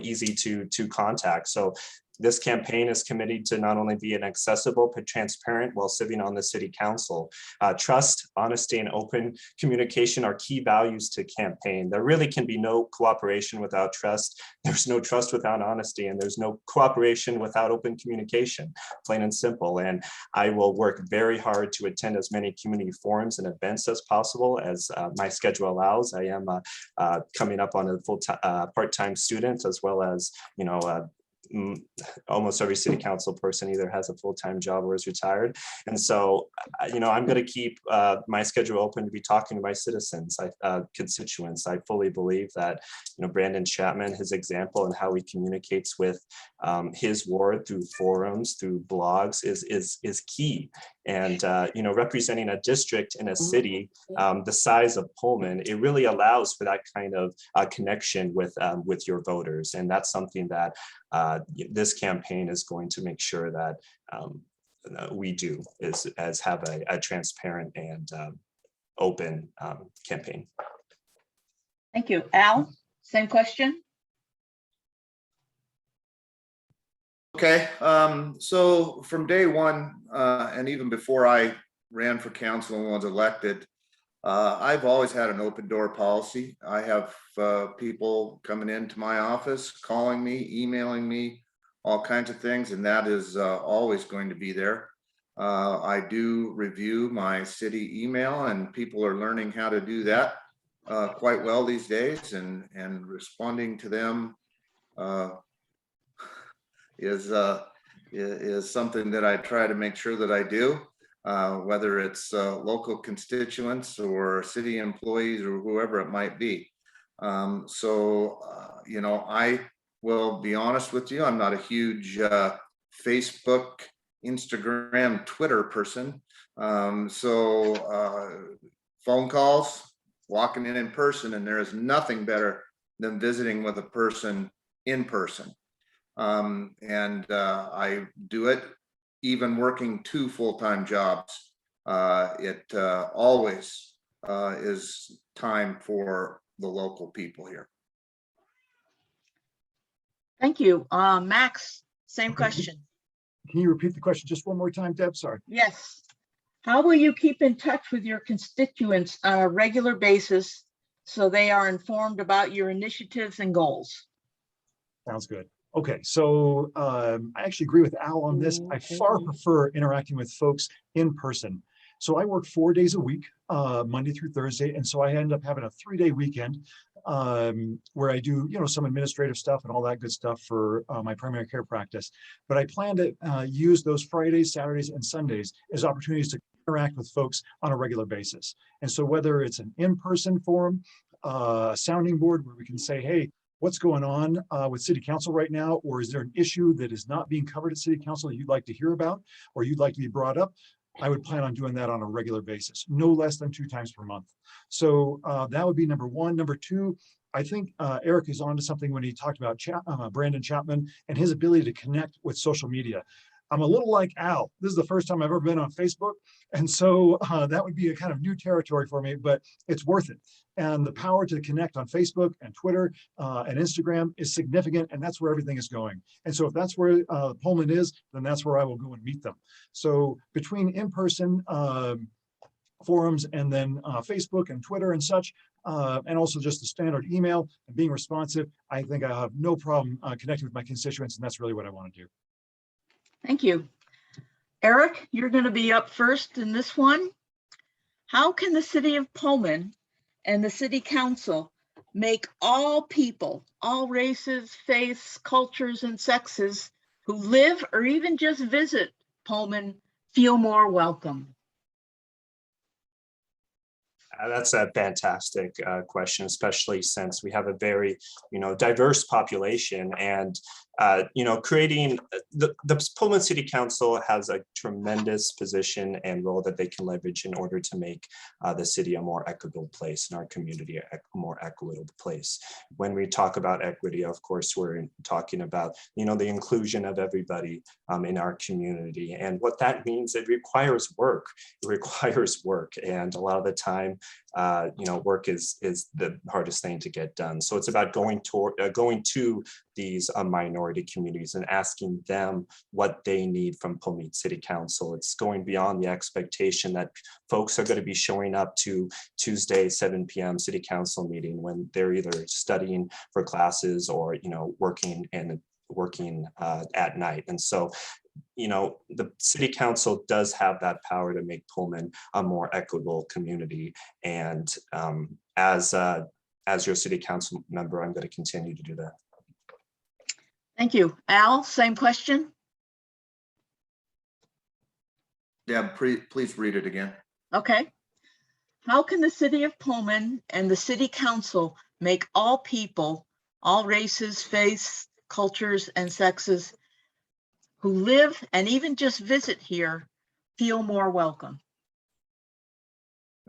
easy to contact. So this campaign is committed to not only be an accessible but transparent while serving on the city council. Trust, honesty, and open communication are key values to campaign. There really can be no cooperation without trust. There's no trust without honesty, and there's no cooperation without open communication, plain and simple. And I will work very hard to attend as many community forums and events as possible as my schedule allows. I am coming up on a full-time part-time student, as well as, almost every city council person either has a full-time job or is retired. And so, I'm going to keep my schedule open to be talking to my citizens, constituents. I fully believe that, Brandon Chapman, his example and how he communicates with his ward through forums, through blogs is key. And, representing a district in a city the size of Pullman, it really allows for that kind of connection with your voters. And that's something that this campaign is going to make sure that we do, is have a transparent and open campaign. Thank you. Al, same question? Okay, so from day one, and even before I ran for council and was elected, I've always had an open door policy. I have people coming into my office, calling me, emailing me, all kinds of things, and that is always going to be there. I do review my city email, and people are learning how to do that quite well these days, and responding to them is something that I try to make sure that I do. Whether it's local constituents or city employees or whoever it might be. I will be honest with you, I'm not a huge Facebook, Instagram, Twitter person. Phone calls, walking in person, and there is nothing better than visiting with a person in person. I do it even working 2 full-time jobs, it always is time for the local people here. Thank you. Max, same question. Can you repeat the question just one more time, Deb? Sorry. Yes. How will you keep in touch with your constituents on a regular basis so they are informed about your initiatives and goals? Sounds good. Okay, so I actually agree with Al on this. I far prefer interacting with folks in person. So I work 4 days a week, Monday through Thursday, and so I end up having a 3-day weekend where I do, some administrative stuff and all that good stuff for my primary care practice. But I plan to use those Fridays, Saturdays, and Sundays as opportunities to interact with folks on a regular basis. And so whether it's an in-person forum, a sounding board where we can say, hey, what's going on with City Council right now? Or is there an issue that is not being covered at City Council that you'd like to hear about or you'd like to be brought up? I would plan on doing that on a regular basis, no less than 2 times per month. So that would be number one. Number two, I think Eric is onto something when he talked about Brandon Chapman and his ability to connect with social media. I'm a little like Al. This is the first time I've ever been on Facebook. And so that would be a kind of new territory for me, but it's worth it. And the power to connect on Facebook and Twitter and Instagram is significant, and that's where everything is going. And so if that's where Pullman is, then that's where I will go and meet them. So between in-person forums and then Facebook and Twitter and such, and also just the standard email and being responsive, I think I have no problem connecting with my constituents, and that's really what I want to do. Thank you. Eric, you're going to be up first in this one. How can the city of Pullman and the city council make all people, all races, faiths, cultures, and sexes who live or even just visit Pullman feel more welcome? That's a fantastic question, especially since we have a very, diverse population, and creating the Pullman City Council has a tremendous position and role that they can leverage in order to make the city a more equitable place and our community a more equitable place. When we talk about equity, of course, we're talking about, the inclusion of everybody in our community. And what that means, it requires work. It requires work. And a lot of the time, work is the hardest thing to get done. So it's about going to these minority communities and asking them what they need from Pullman City Council. It's going beyond the expectation that folks are going to be showing up to Tuesday 7 p.m. City Council meeting when they're either studying for classes or working at night. And so the City Council does have that power to make Pullman a more equitable community. And as your City Council member, I'm going to continue to do that. Thank you. Al, same question. Deb, please read it again. Okay. How can the city of Pullman and the city council make all people, all races, faiths, cultures, and sexes who live and even just visit here feel more welcome?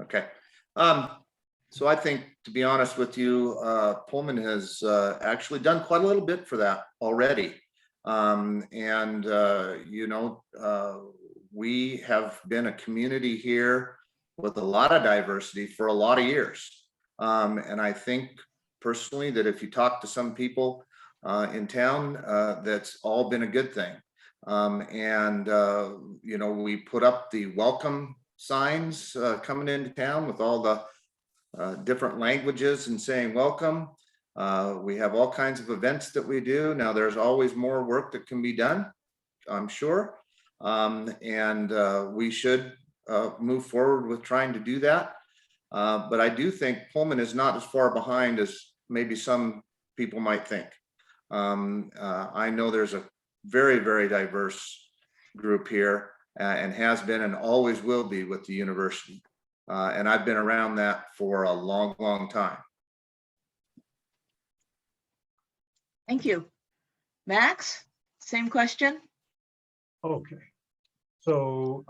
Okay. So I think, to be honest with you, Pullman has actually done quite a little bit for that already. We have been a community here with a lot of diversity for a lot of years. And I think personally that if you talk to some people in town, that's all been a good thing. We put up the welcome signs coming into town with all the different languages and saying welcome. We have all kinds of events that we do. Now there's always more work that can be done, I'm sure. We should move forward with trying to do that. But I do think Pullman is not as far behind as maybe some people might think. I know there's a very, very diverse group here and has been and always will be with the university. And I've been around that for a long, long time. Thank you. Max, same question. Okay. So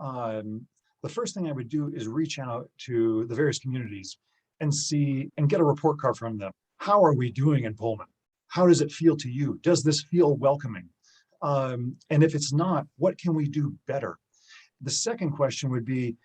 the first thing I would do is reach out to the various communities and see and get a report card from them. How are we doing in Pullman? How does it feel to you? Does this feel welcoming? And if it's not, what can we do better? The second question would be,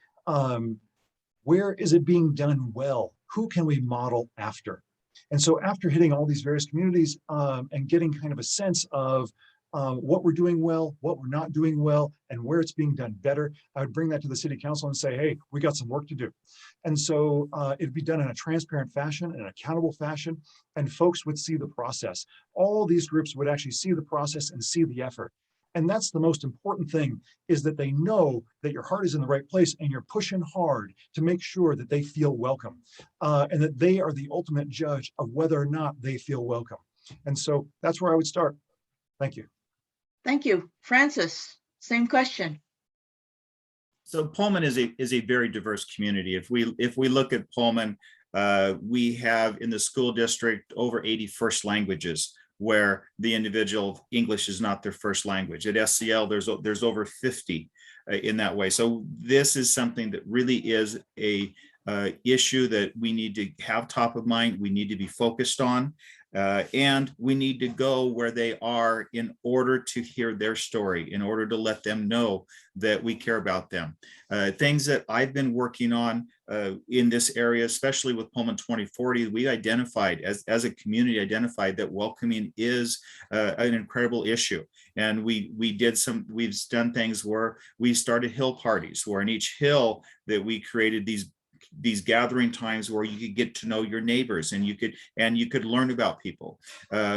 where is it being done well? Who can we model after? And so after hitting all these various communities and getting kind of a sense of what we're doing well, what we're not doing well, and where it's being done better, I would bring that to the city council and say, hey, we got some work to do. And so it'd be done in a transparent fashion, an accountable fashion, and folks would see the process. All these groups would actually see the process and see the effort. And that's the most important thing, is that they know that your heart is in the right place and you're pushing hard to make sure that they feel welcome and that they are the ultimate judge of whether or not they feel welcome. And so that's where I would start. Thank you. Thank you. Francis, same question. So Pullman is a very diverse community. If we look at Pullman, we have in the school district over 80 first languages, where the individual English is not their first language. At SCL, there's over 50 in that way. So this is something that really is a issue that we need to have top of mind. We need to be focused on, and we need to go where they are in order to hear their story, in order to let them know that we care about them. Things that I've been working on in this area, especially with Pullman 2040, we identified as a community identified that welcoming is an incredible issue. And we've done things where we started hill parties, where in each hill that we created these gathering times where you could get to know your neighbors and you could learn about people.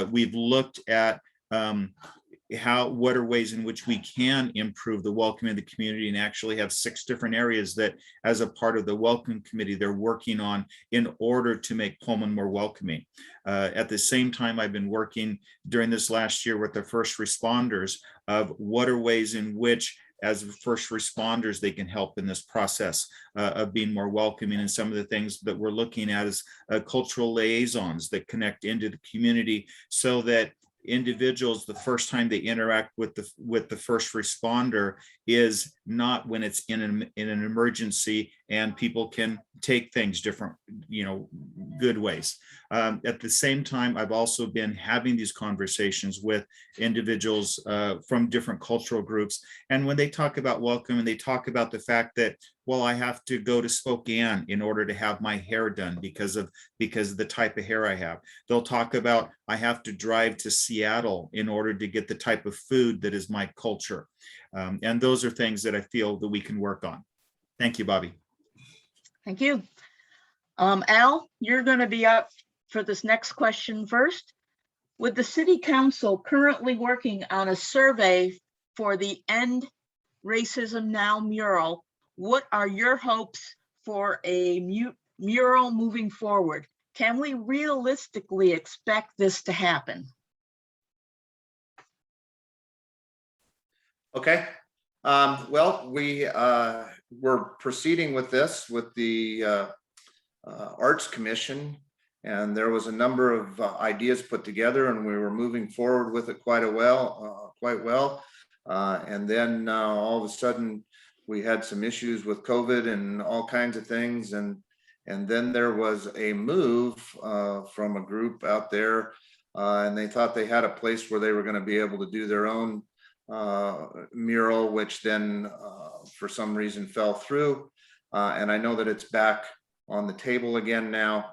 We've looked at what are ways in which we can improve the welcoming of the community, and actually have 6 different areas that, as a part of the welcome committee, they're working on in order to make Pullman more welcoming. At the same time, I've been working during this last year with the first responders of what are ways in which, as first responders, they can help in this process of being more welcoming. And some of the things that we're looking at is cultural liaisons that connect into the community, so that individuals, the first time they interact with the first responder is not when it's in an emergency and people can take things different, good ways. At the same time, I've also been having these conversations with individuals from different cultural groups. And when they talk about welcome, and they talk about the fact that, well, I have to go to Spokane in order to have my hair done because of the type of hair I have. They'll talk about, I have to drive to Seattle in order to get the type of food that is my culture. And those are things that I feel that we can work on. Thank you, Bobby. Thank you. Al, you're going to be up for this next question first. With the city council currently working on a survey for the End Racism Now mural, what are your hopes for a mural moving forward? Can we realistically expect this to happen? Okay. Well, we're proceeding with this with the Arts Commission, and there was a number of ideas put together, and we were moving forward with it quite well. And then all of a sudden, we had some issues with COVID and all kinds of things, and then there was a move from a group out there, and they thought they had a place where they were going to be able to do their own mural, which then for some reason fell through. And I know that it's back on the table again now,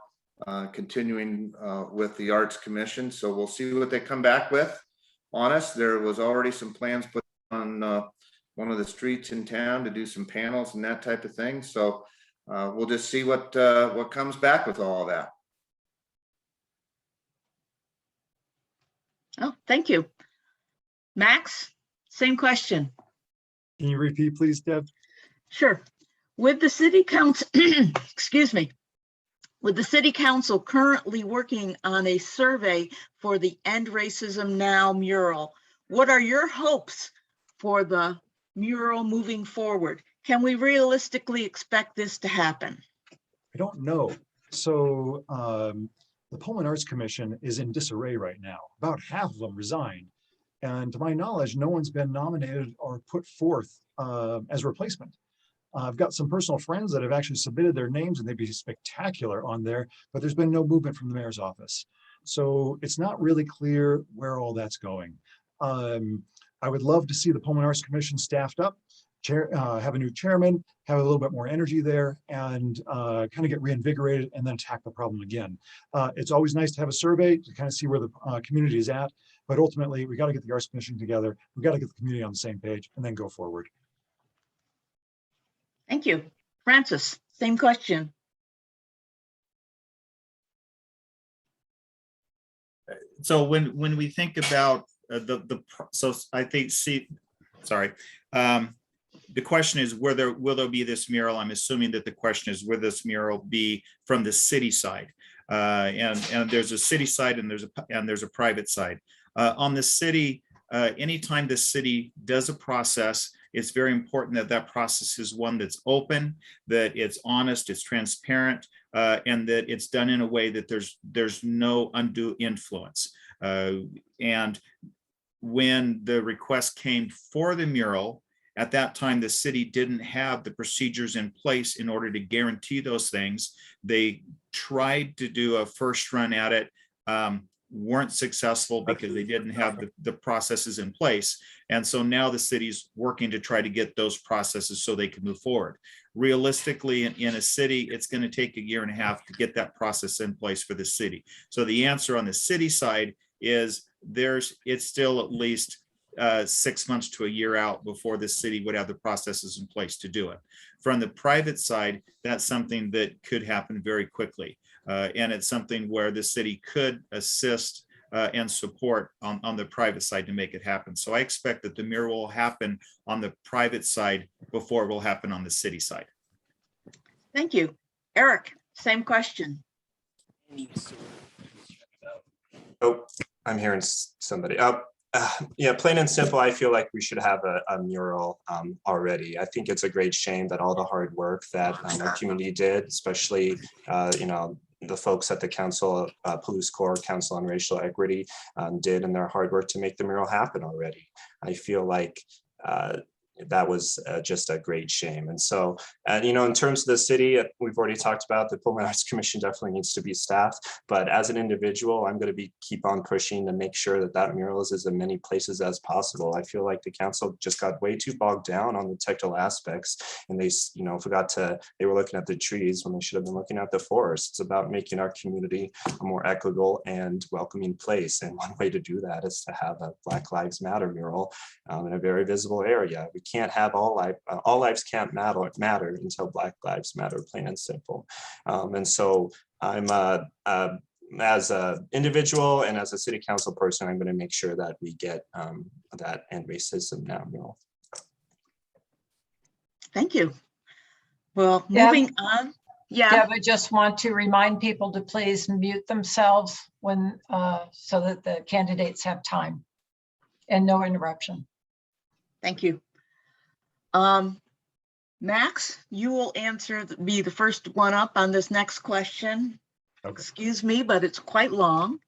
continuing with the Arts Commission. So we'll see what they come back with on us. There was already some plans put on one of the streets in town to do some panels and that type of thing. So we'll just see what comes back with all of that. Oh, thank you. Max, same question. Can you repeat, please, Deb? Sure. With the city council, excuse me, with the city council currently working on a survey for the End Racism Now mural, what are your hopes for the mural moving forward? Can we realistically expect this to happen? I don't know. So the Pullman Arts Commission is in disarray right now. About half of them resigned. And to my knowledge, no one's been nominated or put forth as replacement. I've got some personal friends that have actually submitted their names, and they'd be spectacular on there, but there's been no movement from the mayor's office. So it's not really clear where all that's going. I would love to see the Pullman Arts Commission staffed up, have a new chairman, have a little bit more energy there, and kind of get reinvigorated and then attack the problem again. It's always nice to have a survey to kind of see where the community is at, but ultimately we got to get the Arts Commission together. We got to get the community on the same page and then go forward. Thank you. Francis, same question. So when we think about the question is, will there be this mural? I'm assuming that the question is, will this mural be from the city side? And there's a city side and there's a private side. On the city, anytime the city does a process, it's very important that that process is one that's open, that it's honest, it's transparent, and that it's done in a way that there's no undue influence. And when the request came for the mural, at that time, the city didn't have the procedures in place in order to guarantee those things. They tried to do a first run at it, weren't successful because they didn't have the processes in place. And so now the city's working to try to get those processes so they can move forward. Realistically, in a city, it's going to take 1.5 years to get that process in place for the city. So the answer on the city side is it's still at least 6 months to 1 year out before the city would have the processes in place to do it. From the private side, that's something that could happen very quickly. And it's something where the city could assist and support on the private side to make it happen. So I expect that the mural will happen on the private side before it will happen on the city side. Thank you. Eric, same question. Oh, I'm hearing somebody. Yeah, plain and simple, I feel like we should have a mural already. I think it's a great shame that all the hard work that our community did, especially, the folks at the council, Palouse Corps Council on Racial Equity did in their hard work to make the mural happen already. I feel like that was just a great shame. And so, in terms of the city, we've already talked about the Pullman Arts Commission definitely needs to be staffed, but as an individual, I'm going to keep on pushing to make sure that mural is as many places as possible. I feel like the council just got way too bogged down on the technical aspects, and they, they were looking at the trees when they should have been looking at the forest. It's about making our community a more equitable and welcoming place. And one way to do that is to have a Black Lives Matter mural in a very visible area. We can't have all lives can't matter until Black Lives Matter, plain and simple. And so I'm as an individual and as a city council person, I'm going to make sure that we get that end racism now mural. Thank you. Well, moving on. Yeah. Deb, I just want to remind people to please mute themselves when so that the candidates have time and no interruption. Thank you. Max, you will be the first one up on this next question. Okay. Excuse me, but it's quite long.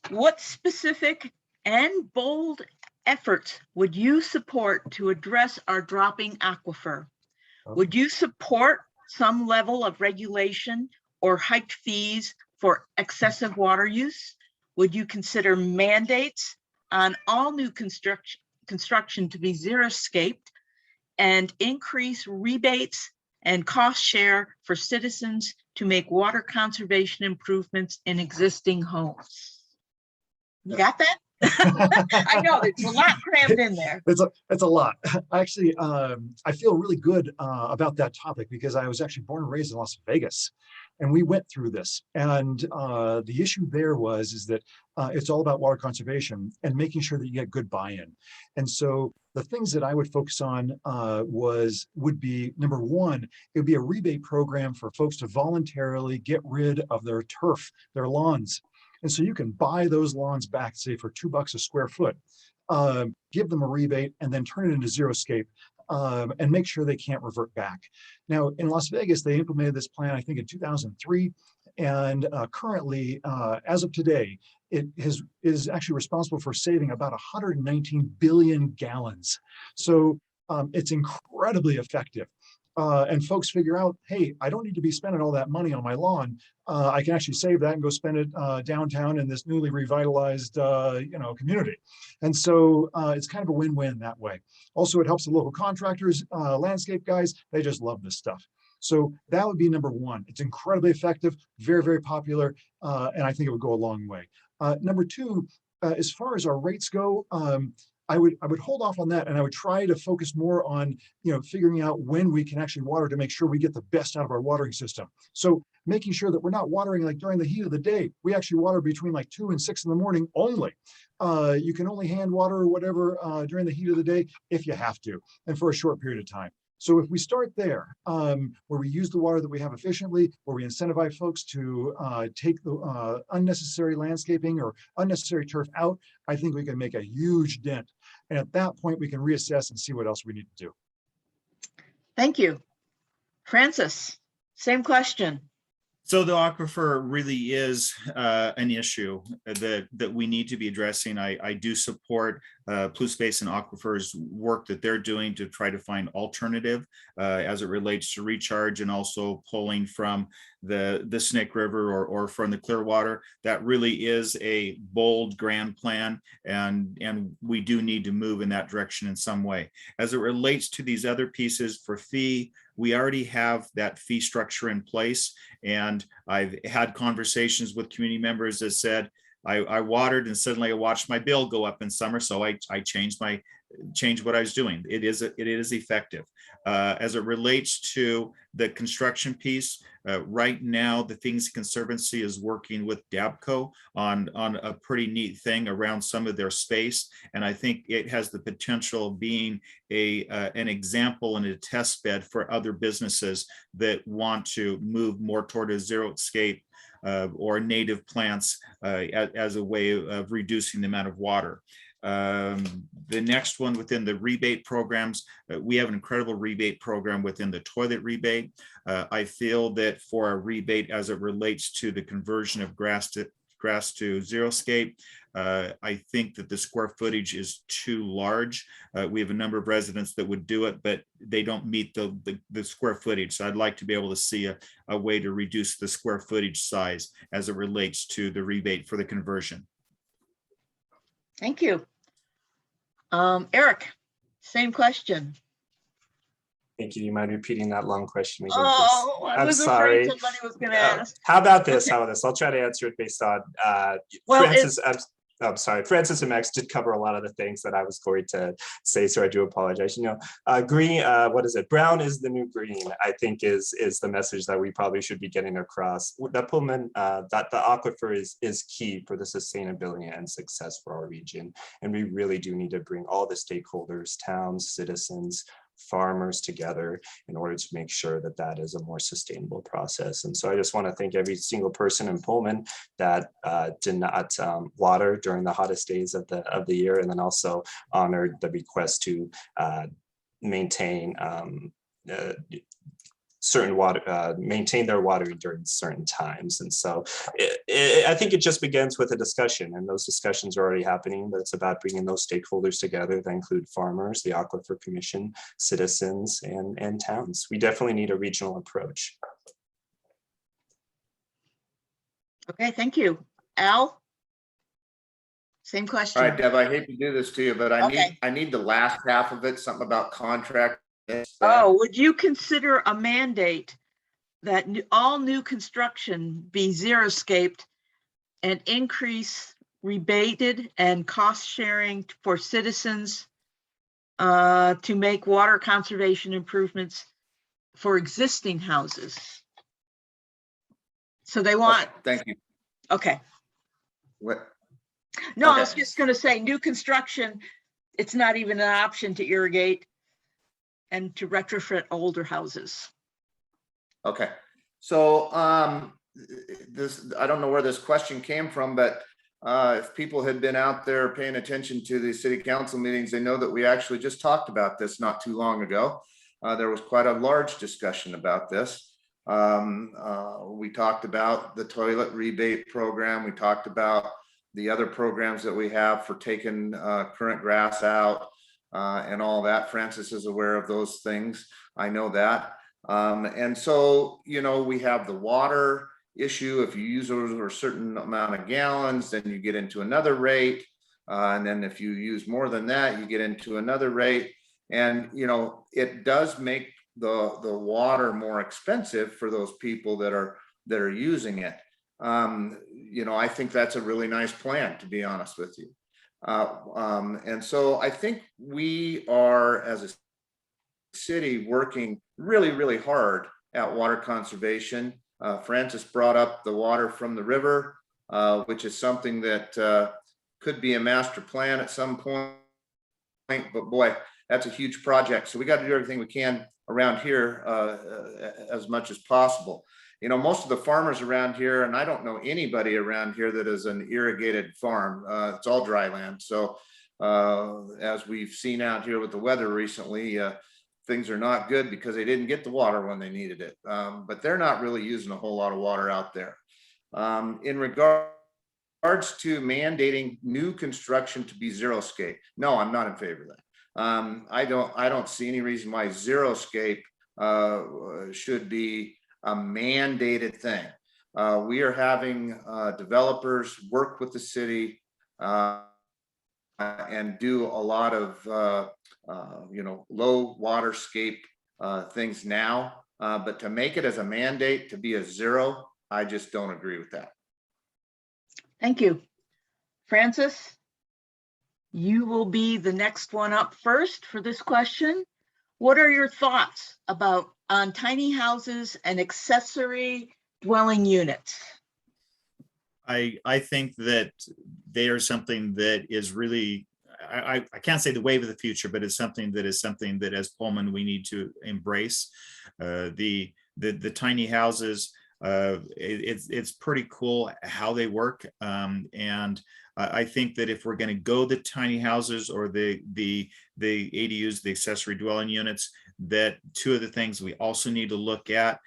What specific and bold efforts would you support to address our dropping aquifer? Okay. Would you support some level of regulation or hiked fees for excessive water use? Would you consider mandates on all new construction to be xeriscaped and increase rebates and cost share for citizens to make water conservation improvements in existing homes? You got that? I know it's a lot crammed in there. It's a lot. Actually, I feel really good about that topic because I was actually born and raised in Las Vegas, and we went through this. And the issue there is that it's all about water conservation and making sure that you get good buy-in. And so the things that I would focus on would be, number one, it would be a rebate program for folks to voluntarily get rid of their turf, their lawns. And so you can buy those lawns back, say for $2 a square foot, give them a rebate and then turn it into xeriscape and make sure they can't revert back. Now in Las Vegas, they implemented this plan, I think in 2003. And currently, as of today, it is actually responsible for saving about 119 billion gallons. So it's incredibly effective. and folks figure out, hey, I don't need to be spending all that money on my lawn. I can actually save that and go spend it downtown in this newly revitalized, community. And so it's kind of a win-win that way. Also, it helps the local contractors, landscape guys. They just love this stuff. So that would be number one. It's incredibly effective, very, very popular, and I think it would go a long way. Number two, as far as our rates go, I would hold off on that, and I would try to focus more on figuring out when we can actually water to make sure we get the best out of our watering system. So making sure that we're not watering like during the heat of the day. We actually water between like 2 and 6 in the morning only. You can only hand water or whatever during the heat of the day if you have to, and for a short period of time. So if we start there, where we use the water that we have efficiently, where we incentivize folks to take the unnecessary landscaping or unnecessary turf out, I think we can make a huge dent. And at that point, we can reassess and see what else we need to do. Thank you. Francis, same question. So the aquifer really is an issue that we need to be addressing. I do support Plus Basin Aquifers work that they're doing to try to find alternative as it relates to recharge, and also pulling from the Snake River or from the Clearwater. That really is a bold, grand plan, and we do need to move in that direction in some way. As it relates to these other pieces for fee, we already have that fee structure in place, and I've had conversations with community members that said, I watered and suddenly I watched my bill go up in summer, so I changed what I was doing. It is effective. As it relates to the construction piece, right now the Things Conservancy is working with Dabco on a pretty neat thing around some of their space, and I think it has the potential of being an example and a test bed for other businesses that want to move more toward a zero-scape or native plants as a way of reducing the amount of water. The next one within the rebate programs, we have an incredible rebate program within the toilet rebate. I feel that for a rebate as it relates to the conversion of grass to xeriscape, I think that the square footage is too large. We have a number of residents that would do it, but they don't meet the square footage. So I'd like to be able to see a way to reduce the square footage size as it relates to the rebate for the conversion. Thank you. Eric, same question. Thank you. You mind repeating that long question again? Oh, I I'm was sorry. afraid somebody was going to ask. How about this? Okay. How about this? I'll try to answer it based on Well, Francis. I'm sorry. Francis and Max did cover a lot of the things that I was going to say, so I do apologize. Green. What is it? Brown is the new green, I think is the message that we probably should be getting across. That Pullman, that the aquifer is key for the sustainability and success for our region, and we really do need to bring all the stakeholders, towns, citizens, farmers together in order to make sure that that is a more sustainable process. And so I just want to thank every single person in Pullman that did not water during the hottest days of the year, and then also honored the request to maintain certain water, maintain their watering during certain times. And so I think it just begins with a discussion, and those discussions are already happening, but it's about bringing those stakeholders together that include farmers, the Aquifer Commission, citizens, and towns. We definitely need a regional approach. Okay, thank you. Al? Same question. All right, Deb, I hate to do this to you, but Okay. I need the last half of it, something about contract. Oh, would you consider a mandate that all new construction be xeriscaped and increase rebated and cost sharing for citizens to make water conservation improvements for existing houses? So they want. Okay, thank you. Okay. What? No, I Okay. was just going to say new construction, it's not even an option to irrigate and to retrofit older houses. Okay, so this, I don't know where this question came from, but if people had been out there paying attention to the city council meetings, they know that we actually just talked about this not too long ago. There was quite a large discussion about this. We talked about the toilet rebate program. We talked about the other programs that we have for taking current grass out and all that. Francis is aware of those things. I know that. And so, we have the water issue. If you use over a certain amount of gallons, then you get into another rate. And then if you use more than that, you get into another rate. And, it does make the water more expensive for those people that are using it. I think that's a really nice plan, to be honest with you. And so I think we are, as a city, working really, really hard at water conservation. Francis brought up the water from the river, which is something that could be a master plan at some point. But boy, that's a huge project. So we got to do everything we can around here as much as possible. Most of the farmers around here, and I don't know anybody around here that is an irrigated farm. It's all dry land. So as we've seen out here with the weather recently, things are not good because they didn't get the water when they needed it. But they're not really using a whole lot of water out there. In regards to mandating new construction to be zero-scape, no, I'm not in favor of that. I don't see any reason why zero-scape should be a mandated thing. We are having developers work with the city and do a lot of low waterscape things now, but to make it as a mandate to be a zero, I just don't agree with that. Thank you. Francis, you will be the next one up first for this question. What are your thoughts on tiny houses and accessory dwelling units? I think that they are something that is really, I can't say the wave of the future, but it's something that as Pullman we need to embrace. The tiny houses, it's pretty cool how they work, and I think that if we're going to go the tiny houses or the ADUs, the accessory dwelling units, that two of the things we also need to look at.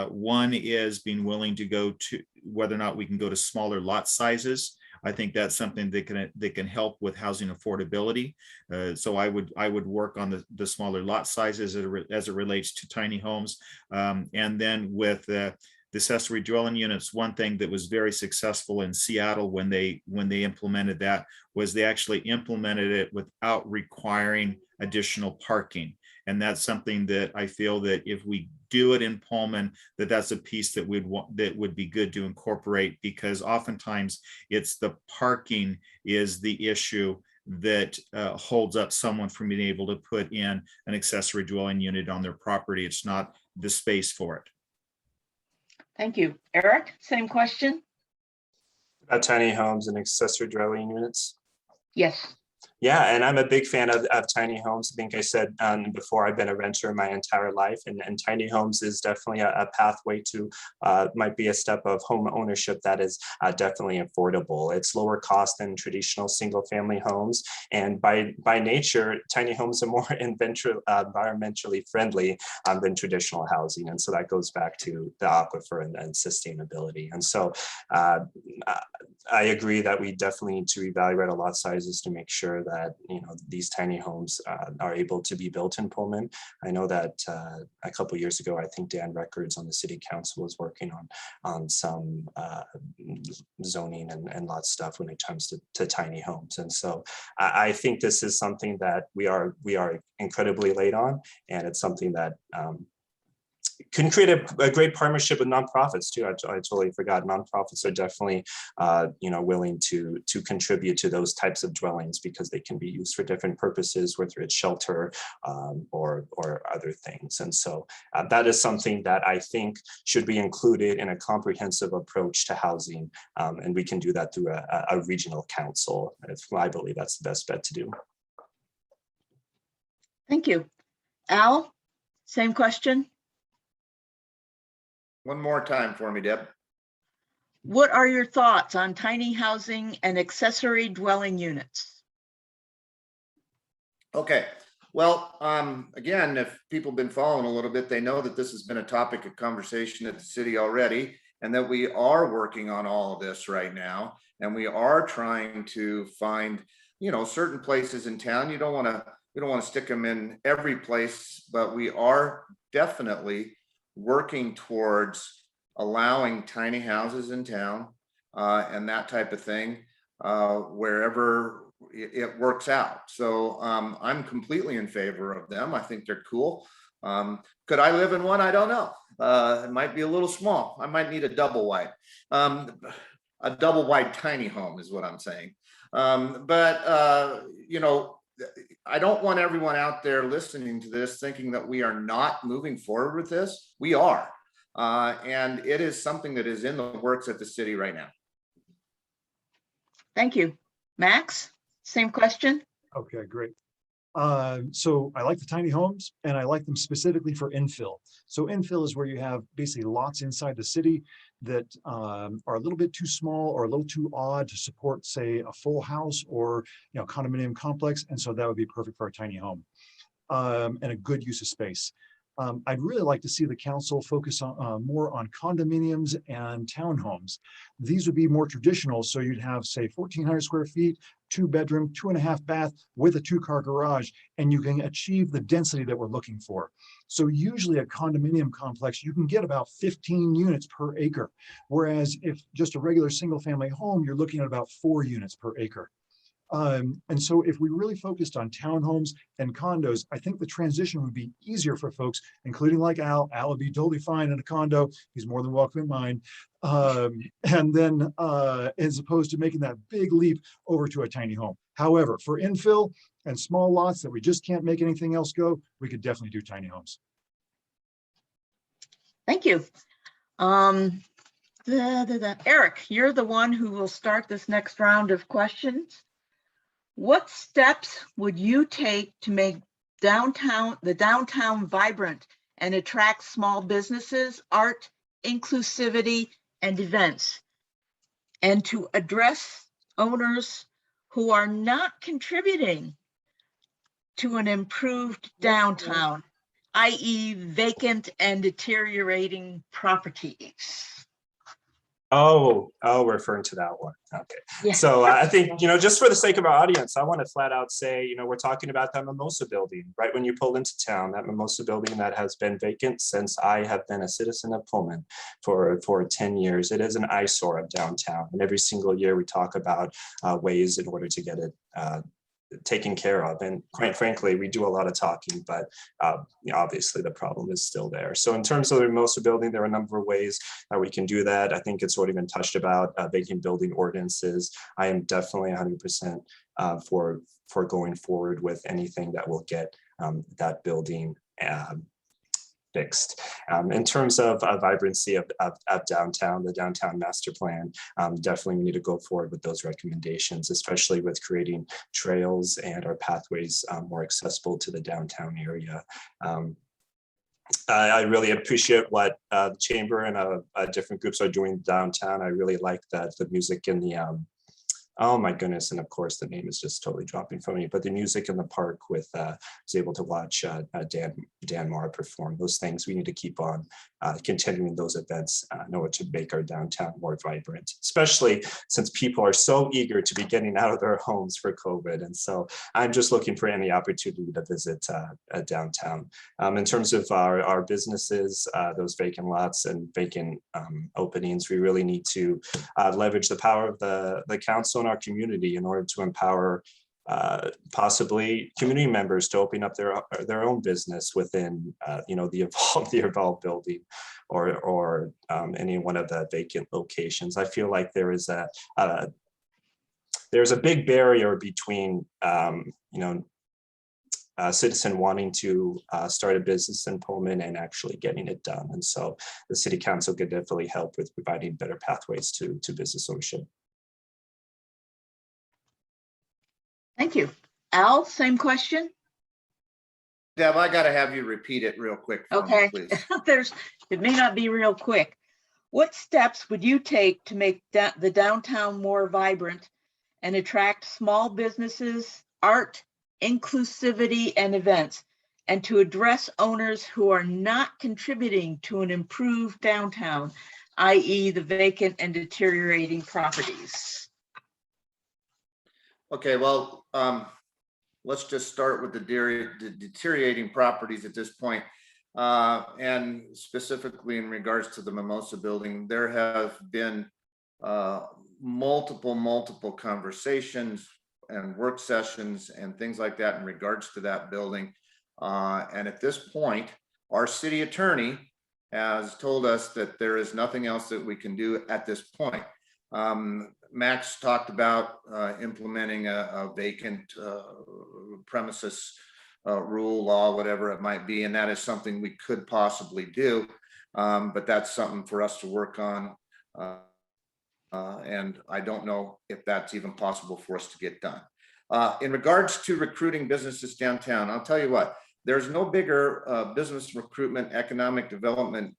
One is being willing to go to whether or not we can go to smaller lot sizes. I think that's something that can help with housing affordability. So I would work on the smaller lot sizes as it relates to tiny homes, and then with the accessory dwelling units. One thing that was very successful in Seattle when they implemented that was they actually implemented it without requiring additional parking. And that's something that I feel that if we do it in Pullman, that's a piece that would be good to incorporate, because oftentimes it's the parking is the issue that holds up someone from being able to put in an accessory dwelling unit on their property. It's not the space for it. Thank you. Eric, same question? About tiny homes and accessory dwelling units. Yes. Yeah, and I'm a big fan of tiny homes. I think I said before, I've been a renter my entire life, and tiny homes is definitely a pathway to, might be a step of home ownership that is definitely affordable. It's lower cost than traditional single family homes. And by nature, tiny homes are more environmentally friendly than traditional housing. And so that goes back to the aquifer and sustainability. And so I agree that we definitely need to evaluate our lot sizes to make sure that these tiny homes are able to be built in Pullman. I know that a couple of years ago, I think Dan Records on the city council was working on some zoning and lot stuff when it comes to tiny homes. And so I think this is something that we are incredibly late on, and it's something that can create a great partnership with nonprofits too. I totally forgot. Nonprofits are definitely, willing to contribute to those types of dwellings because they can be used for different purposes, whether it's shelter or other things. And so that is something that I think should be included in a comprehensive approach to housing, and we can do that through a regional council. I believe that's the best bet to do. Thank you. Al, same question? One more time for me, Deb. What are your thoughts on tiny housing and accessory dwelling units? Okay, well, again, if people have been following a little bit, they know that this has been a topic of conversation at the city already, and that we are working on all of this right now. And we are trying to find, certain places in town. We don't want to stick them in every place, but we are definitely working towards allowing tiny houses in town and that type of thing wherever it works out. So I'm completely in favor of them. I think they're cool. Could I live in one? I don't know. It might be a little small. I might need a double wide. A double wide tiny home is what I'm saying. You know, I don't want everyone out there listening to this thinking that we are not moving forward with this. We are. And it is something that is in the works at the city right now. Thank you. Max, same question? Okay, great. So I like the tiny homes and I like them specifically for infill. So infill is where you have basically lots inside the city that are a little bit too small or a little too odd to support, say, a full house or condominium complex. And so that would be perfect for a tiny home and a good use of space. I'd really like to see the council focus on more on condominiums and townhomes. These would be more traditional. So you'd have, say, 1,400 square feet, 2-bedroom, 2.5 bath with a 2-car garage, and you can achieve the density that we're looking for. So usually a condominium complex, you can get about 15 units per acre. Whereas if just a regular single family home, you're looking at about 4 units per acre. And so if we really focused on townhomes and condos, I think the transition would be easier for folks, including like Al. Al would be totally fine in a condo. He's more than welcome in mine. And then as opposed to making that big leap over to a tiny home. However, for infill and small lots that we just can't make anything else go, we could definitely do tiny homes. Thank you. Eric, you're the one who will start this next round of questions. What steps would you take to make the downtown vibrant and attract small businesses, art, inclusivity, and events, and to address owners who are not contributing to an improved downtown, i.e. vacant and deteriorating properties? Oh, we're referring to that one. Okay. Yeah. So I think, just for the sake of our audience, I want to flat out say, we're talking about that Mimosa building, right? When you pull into town, that Mimosa building that has been vacant since I have been a citizen of Pullman for 10 years. It is an eyesore of downtown. And every single year we talk about ways in order to get it taken care of. And quite frankly, we do a lot of talking, but obviously the problem is still there. So in terms of the Mimosa building, there are a number of ways that we can do that. I think it's already been touched about, vacant building ordinances. I am definitely 100% for going forward with anything that will get that building fixed. In terms of vibrancy of downtown, the downtown master plan, definitely we need to go forward with those recommendations, especially with creating trails and our pathways more accessible to the downtown area. I really appreciate what the chamber and different groups are doing downtown. I really like that the music in the oh my goodness, and of course the name is just totally dropping from me, but the music in the park with was able to watch Dan Marr perform. Those things we need to keep on continuing those events in order to make our downtown more vibrant, especially since people are so eager to be getting out of their homes for COVID. And so I'm just looking for any opportunity to visit downtown. In terms of our businesses, those vacant lots and vacant openings, we really need to leverage the power of the council in our community in order to empower possibly community members to open up their own business within the Evolve building or any one of the vacant locations. I feel like there's a big barrier between a citizen wanting to start a business in Pullman and actually getting it done. And so the city council could definitely help with providing better pathways to business ownership. Thank you. Al, same question? Deb, I gotta have you repeat it real quick for me, Okay. please. It may not be real quick. What steps would you take to make the downtown more vibrant and attract small businesses, art, inclusivity, and events, and to address owners who are not contributing to an improved downtown, i.e. the vacant and deteriorating properties? Okay, well, let's just start with the deteriorating properties at this point. And specifically in regards to the Mimosa building, there have been multiple conversations and work sessions and things like that in regards to that building. And at this point, our city attorney has told us that there is nothing else that we can do at this point. Max talked about implementing a vacant premises rule, law, whatever it might be, and that is something we could possibly do, but that's something for us to work on. And I don't know if that's even possible for us to get done. In regards to recruiting businesses downtown, I'll tell you what, there's no bigger business recruitment, economic development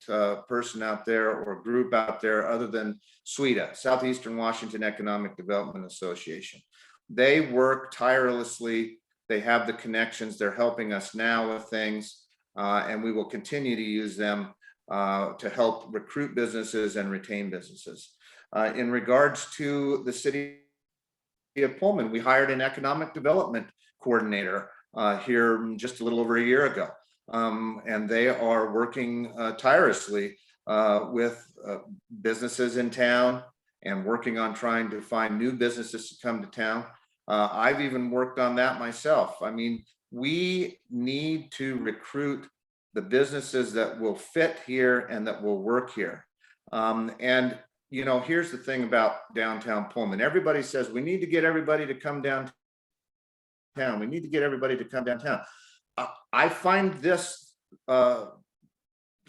person out there or group out there other than SWEDA, Southeastern Washington Economic Development Association. They work tirelessly. They have the connections. They're helping us now with things, and we will continue to use them to help recruit businesses and retain businesses. In regards to the city of Pullman, we hired an economic development coordinator here just a little over a year ago. And they are working tirelessly with businesses in town and working on trying to find new businesses to come to town. I've even worked on that myself. I mean, we need to recruit the businesses that will fit here and that will work here. And you know, here's the thing about downtown Pullman. Everybody says we need to get everybody to come downtown. We need to get everybody to come downtown. I find this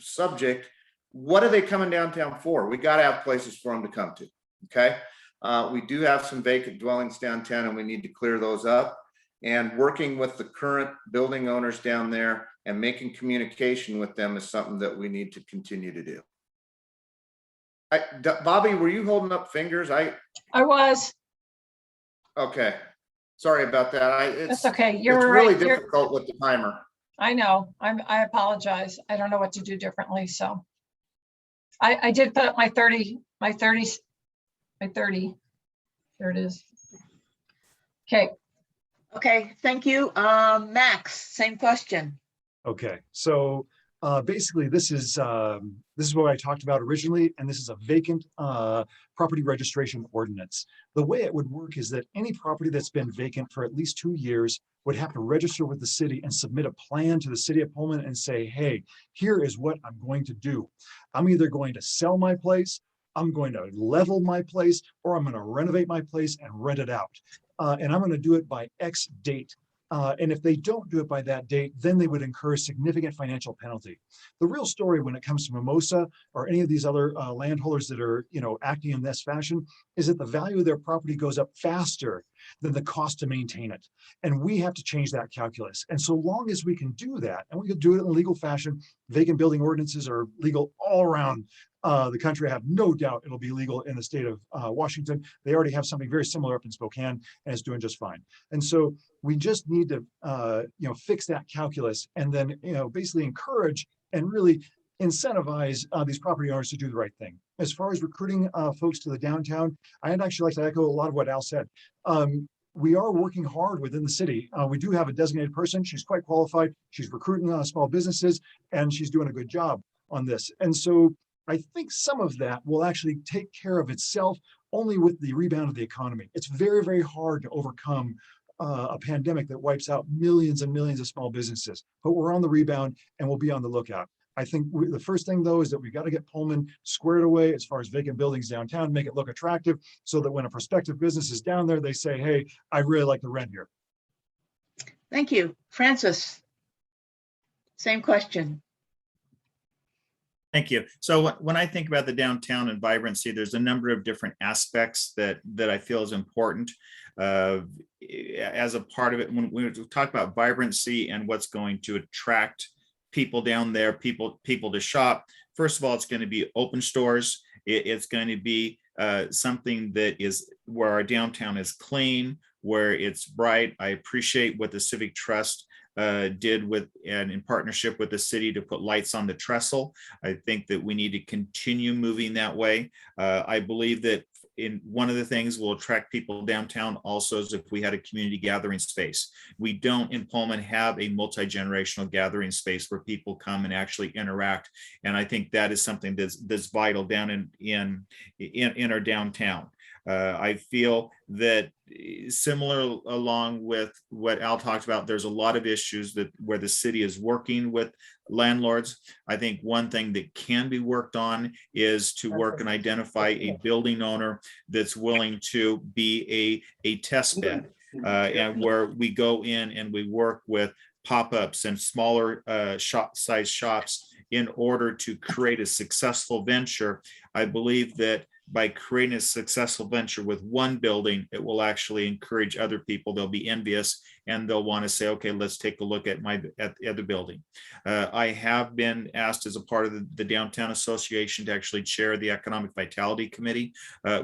subject, what are they coming downtown for? We got to have places for them to come to, okay? We do have some vacant dwellings downtown and we need to clear those up. And working with the current building owners down there and making communication with them is something that we need to continue to do. Bobby, were you holding up fingers? I was. Okay. Sorry about that. That's okay. It's You're really right. difficult with the timer. I know. I apologize. I don't know what to do differently. So I did put up my 30. There it is. Okay. Okay, thank you. Max, same question. Okay, so basically this is what I talked about originally, and this is a vacant property registration ordinance. The way it would work is that any property that's been vacant for at least 2 years would have to register with the city and submit a plan to the city of Pullman and say, hey, here is what I'm going to do. I'm either going to sell my place, I'm going to level my place, or I'm going to renovate my place and rent it out. And I'm going to do it by X date. And if they don't do it by that date, then they would incur a significant financial penalty. The real story when it comes to Mimosa or any of these other landholders that are, acting in this fashion is that the value of their property goes up faster than the cost to maintain it. And we have to change that calculus. And so long as we can do that, and we can do it in a legal fashion, vacant building ordinances are legal all around the country. I have no doubt it'll be legal in the state of Washington. They already have something very similar up in Spokane, and it's doing just fine. And so we just need to, fix that calculus, and then, basically encourage and really incentivize these property owners to do the right thing. As far as recruiting folks to the downtown, I'd actually like to echo a lot of what Al said. We are working hard within the city. We do have a designated person. She's quite qualified. She's recruiting small businesses, and she's doing a good job on this. And so I think some of that will actually take care of itself only with the rebound of the economy. It's very, very hard to overcome a pandemic that wipes out millions and millions of small businesses, but we're on the rebound and we'll be on the lookout. I think the first thing, though, is that we got to get Pullman squared away as far as vacant buildings downtown, make it look attractive so that when a prospective business is down there, they say, hey, I really like the rent here. Thank you. Francis, same question. Thank you. So when I think about the downtown and vibrancy, there's a number of different aspects that I feel is important as a part of it. When we talk about vibrancy and what's going to attract people down there, people to shop, first of all, it's going to be open stores. It's going to be something that is where our downtown is clean, where it's bright. I appreciate what the Civic Trust did with and in partnership with the city to put lights on the trestle. I think that we need to continue moving that way. I believe that in one of the things will attract people downtown also is if we had a community gathering space. We don't in Pullman have a multi-generational gathering space where people come and actually interact. And I think that is something that's vital down in our downtown. I feel that similar along with what Al talked about, there's a lot of issues that where the city is working with landlords. I think one thing that can be worked on is to work and identify a building owner that's willing to be a test bed, and where we go in and we work with pop-ups and smaller size shops in order to create a successful venture. I believe that by creating a successful venture with one building, it will actually encourage other people. They'll be envious and they'll want to say, okay, let's take a look at the other building. I have been asked as a part of the Downtown Association to actually chair the Economic Vitality Committee,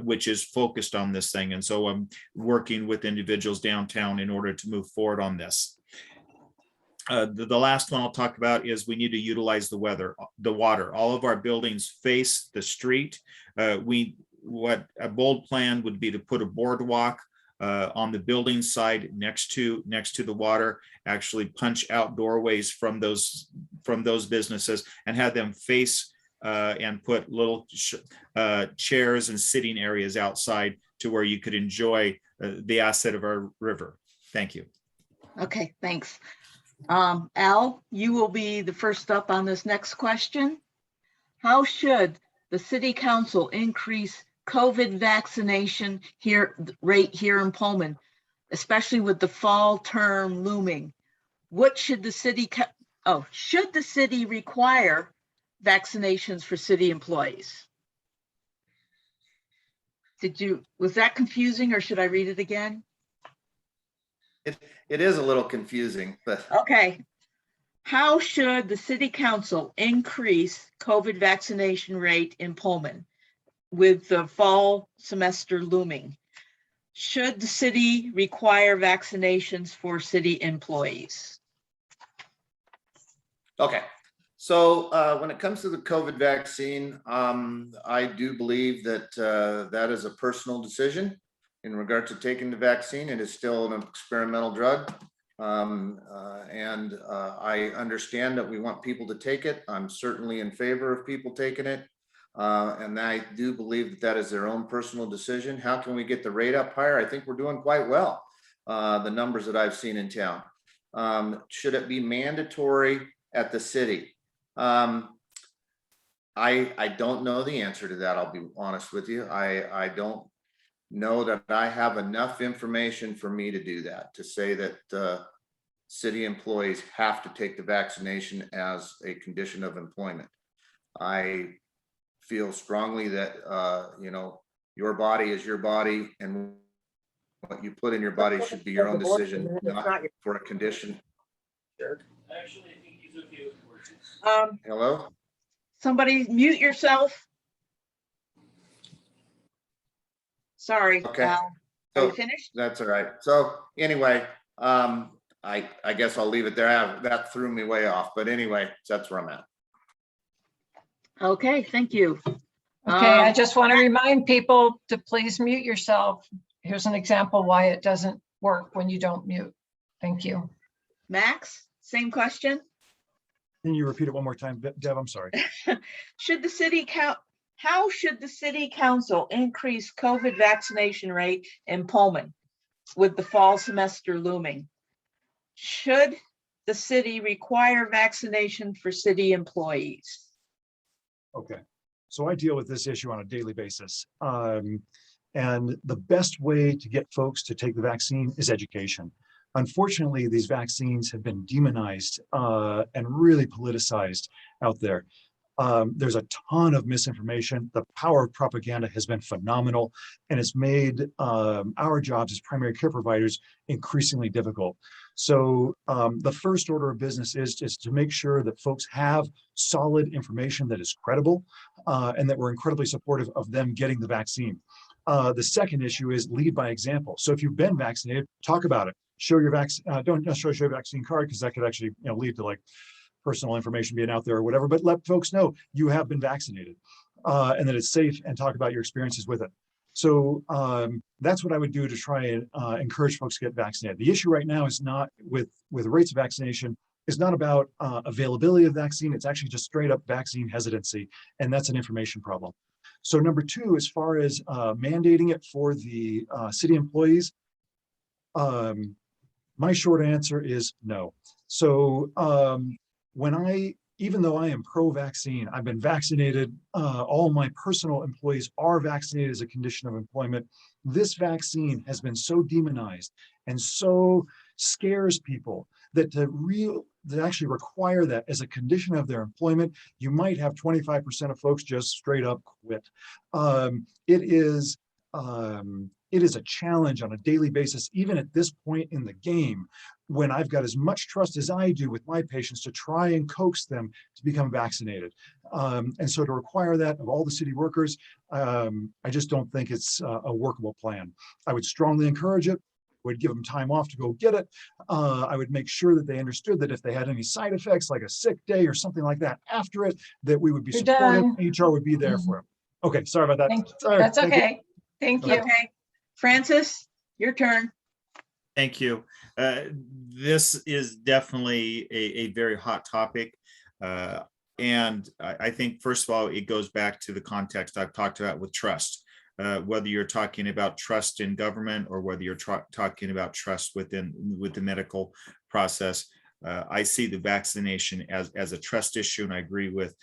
which is focused on this thing. And so I'm working with individuals downtown in order to move forward on this. The last one I'll talk about is we need to utilize the water. All of our buildings face the street. What a bold plan would be to put a boardwalk on the building side next to the water, actually punch out doorways from those businesses and have them face and put little chairs and sitting areas outside to where you could enjoy the asset of our river. Thank you. Okay, thanks. Al, you will be the first up on this next question. How should the city council increase COVID vaccination rate here in Pullman, especially with the fall term looming? What should the city, should the city require vaccinations for city employees? Was that confusing or should I read it again? It is a little confusing, but. Okay. How should the city council increase COVID vaccination rate in Pullman with the fall semester looming? Should the city require vaccinations for city employees? Okay, so when it comes to the COVID vaccine, I do believe that that is a personal decision. In regard to taking the vaccine, it is still an experimental drug. I understand that we want people to take it. I'm certainly in favor of people taking it. And I do believe that that is their own personal decision. How can we get the rate up higher? I think we're doing quite well. The numbers that I've seen in town. Should it be mandatory at the city? I don't know the answer to that. I'll be honest with you. I don't know that I have enough information for me to do that, to say that city employees have to take the vaccination as a condition of employment. I feel strongly that, your body is your body and what you put in your body should be your own decision, not for a condition. Actually, I think he's okay with words. Hello? Somebody Mute yourself. Sorry, Okay. Al. Are you finished? That's all right. So anyway, I guess I'll leave it there. That threw me way off, but anyway, that's where I'm at. Okay, thank you. Okay, I just want to remind people to please mute yourself. Here's an example why it doesn't work when you don't mute. Thank you. Max, same question. Can you repeat it one more time, Deb? I'm sorry. How should the city council increase COVID vaccination rate in Pullman with the fall semester looming? Should the city require vaccination for city employees? Okay, so I deal with this issue on a daily basis. And the best way to get folks to take the vaccine is education. Unfortunately, these vaccines have been demonized and really politicized out there. There's a ton of misinformation. The power of propaganda has been phenomenal, and it's made our jobs as primary care providers increasingly difficult. So the first order of business is to make sure that folks have solid information that is credible and that we're incredibly supportive of them getting the vaccine. The second issue is lead by example. So if you've been vaccinated, talk about it. Show your vaccine. Don't necessarily show your vaccine card because that could actually lead to like personal information being out there or whatever, but let folks know you have been vaccinated and that it's safe and talk about your experiences with it. So that's what I would do to try and encourage folks to get vaccinated. The issue right now is not with rates of vaccination. It's not about availability of vaccine. It's actually just straight up vaccine hesitancy. And that's an information problem. So number two, as far as mandating it for the city employees, my short answer is no. So even though I am pro-vaccine, I've been vaccinated, all my personal employees are vaccinated as a condition of employment. This vaccine has been so demonized and so scares people that to actually require that as a condition of their employment, you might have 25% of folks just straight up quit. It is a challenge on a daily basis, even at this point in the game, when I've got as much trust as I do with my patients to try and coax them to become vaccinated. And so to require that of all the city workers, I just don't think it's a workable plan. I would strongly encourage it, would give them time off to go get it. I would make sure that they understood that if they had any side effects, like a sick day or something like that after it, that we would be You're supportive, done. HR would be there for them. Okay, sorry about that. Thank you. Sorry, That's thank you. okay. Thank you. Okay, Francis, your turn. Thank you. This is definitely a very hot topic. And I think, first of all, it goes back to the context I've talked about with trust. Whether you're talking about trust in government or whether you're talking about trust with the medical process, I see the vaccination as a trust issue, and I agree with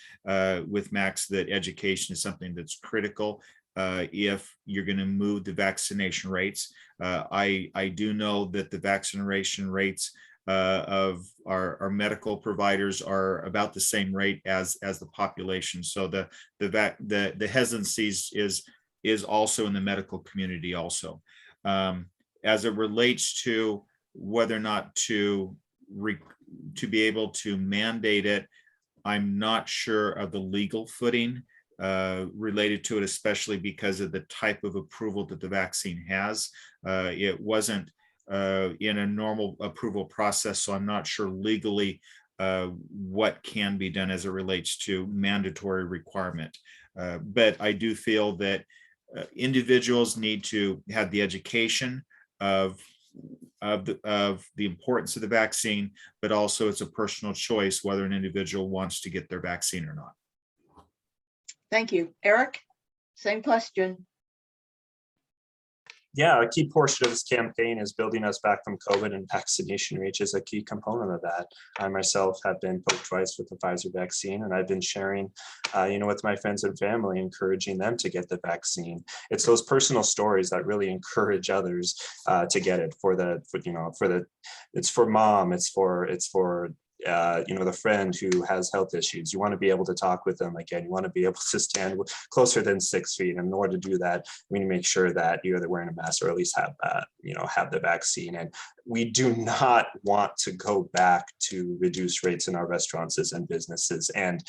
Max that education is something that's critical. If you're going to move the vaccination rates, I do know that the vaccination rates of our medical providers are about the same rate as the population. So the hesitancy is also in the medical community also. As it relates to whether or not to be able to mandate it, I'm not sure of the legal footing related to it, especially because of the type of approval that the vaccine has. It wasn't in a normal approval process, so I'm not sure legally what can be done as it relates to mandatory requirement. But I do feel that individuals need to have the education of the importance of the vaccine, but also it's a personal choice whether an individual wants to get their vaccine or not. Thank you. Eric, same question. Yeah, a key portion of this campaign is building us back from COVID, and vaccination reach is a key component of that. I myself have been poked twice with the Pfizer vaccine, and I've been sharing, with my friends and family, encouraging them to get the vaccine. It's those personal stories that really encourage others to get it. It's for mom, it's for the friend who has health issues. You want to be able to talk with them again. You want to be able to stand closer than 6 feet. And in order to do that, we need to make sure that you're either wearing a mask or at least have the vaccine. And we do not want to go back to reduced rates in our restaurants and businesses. And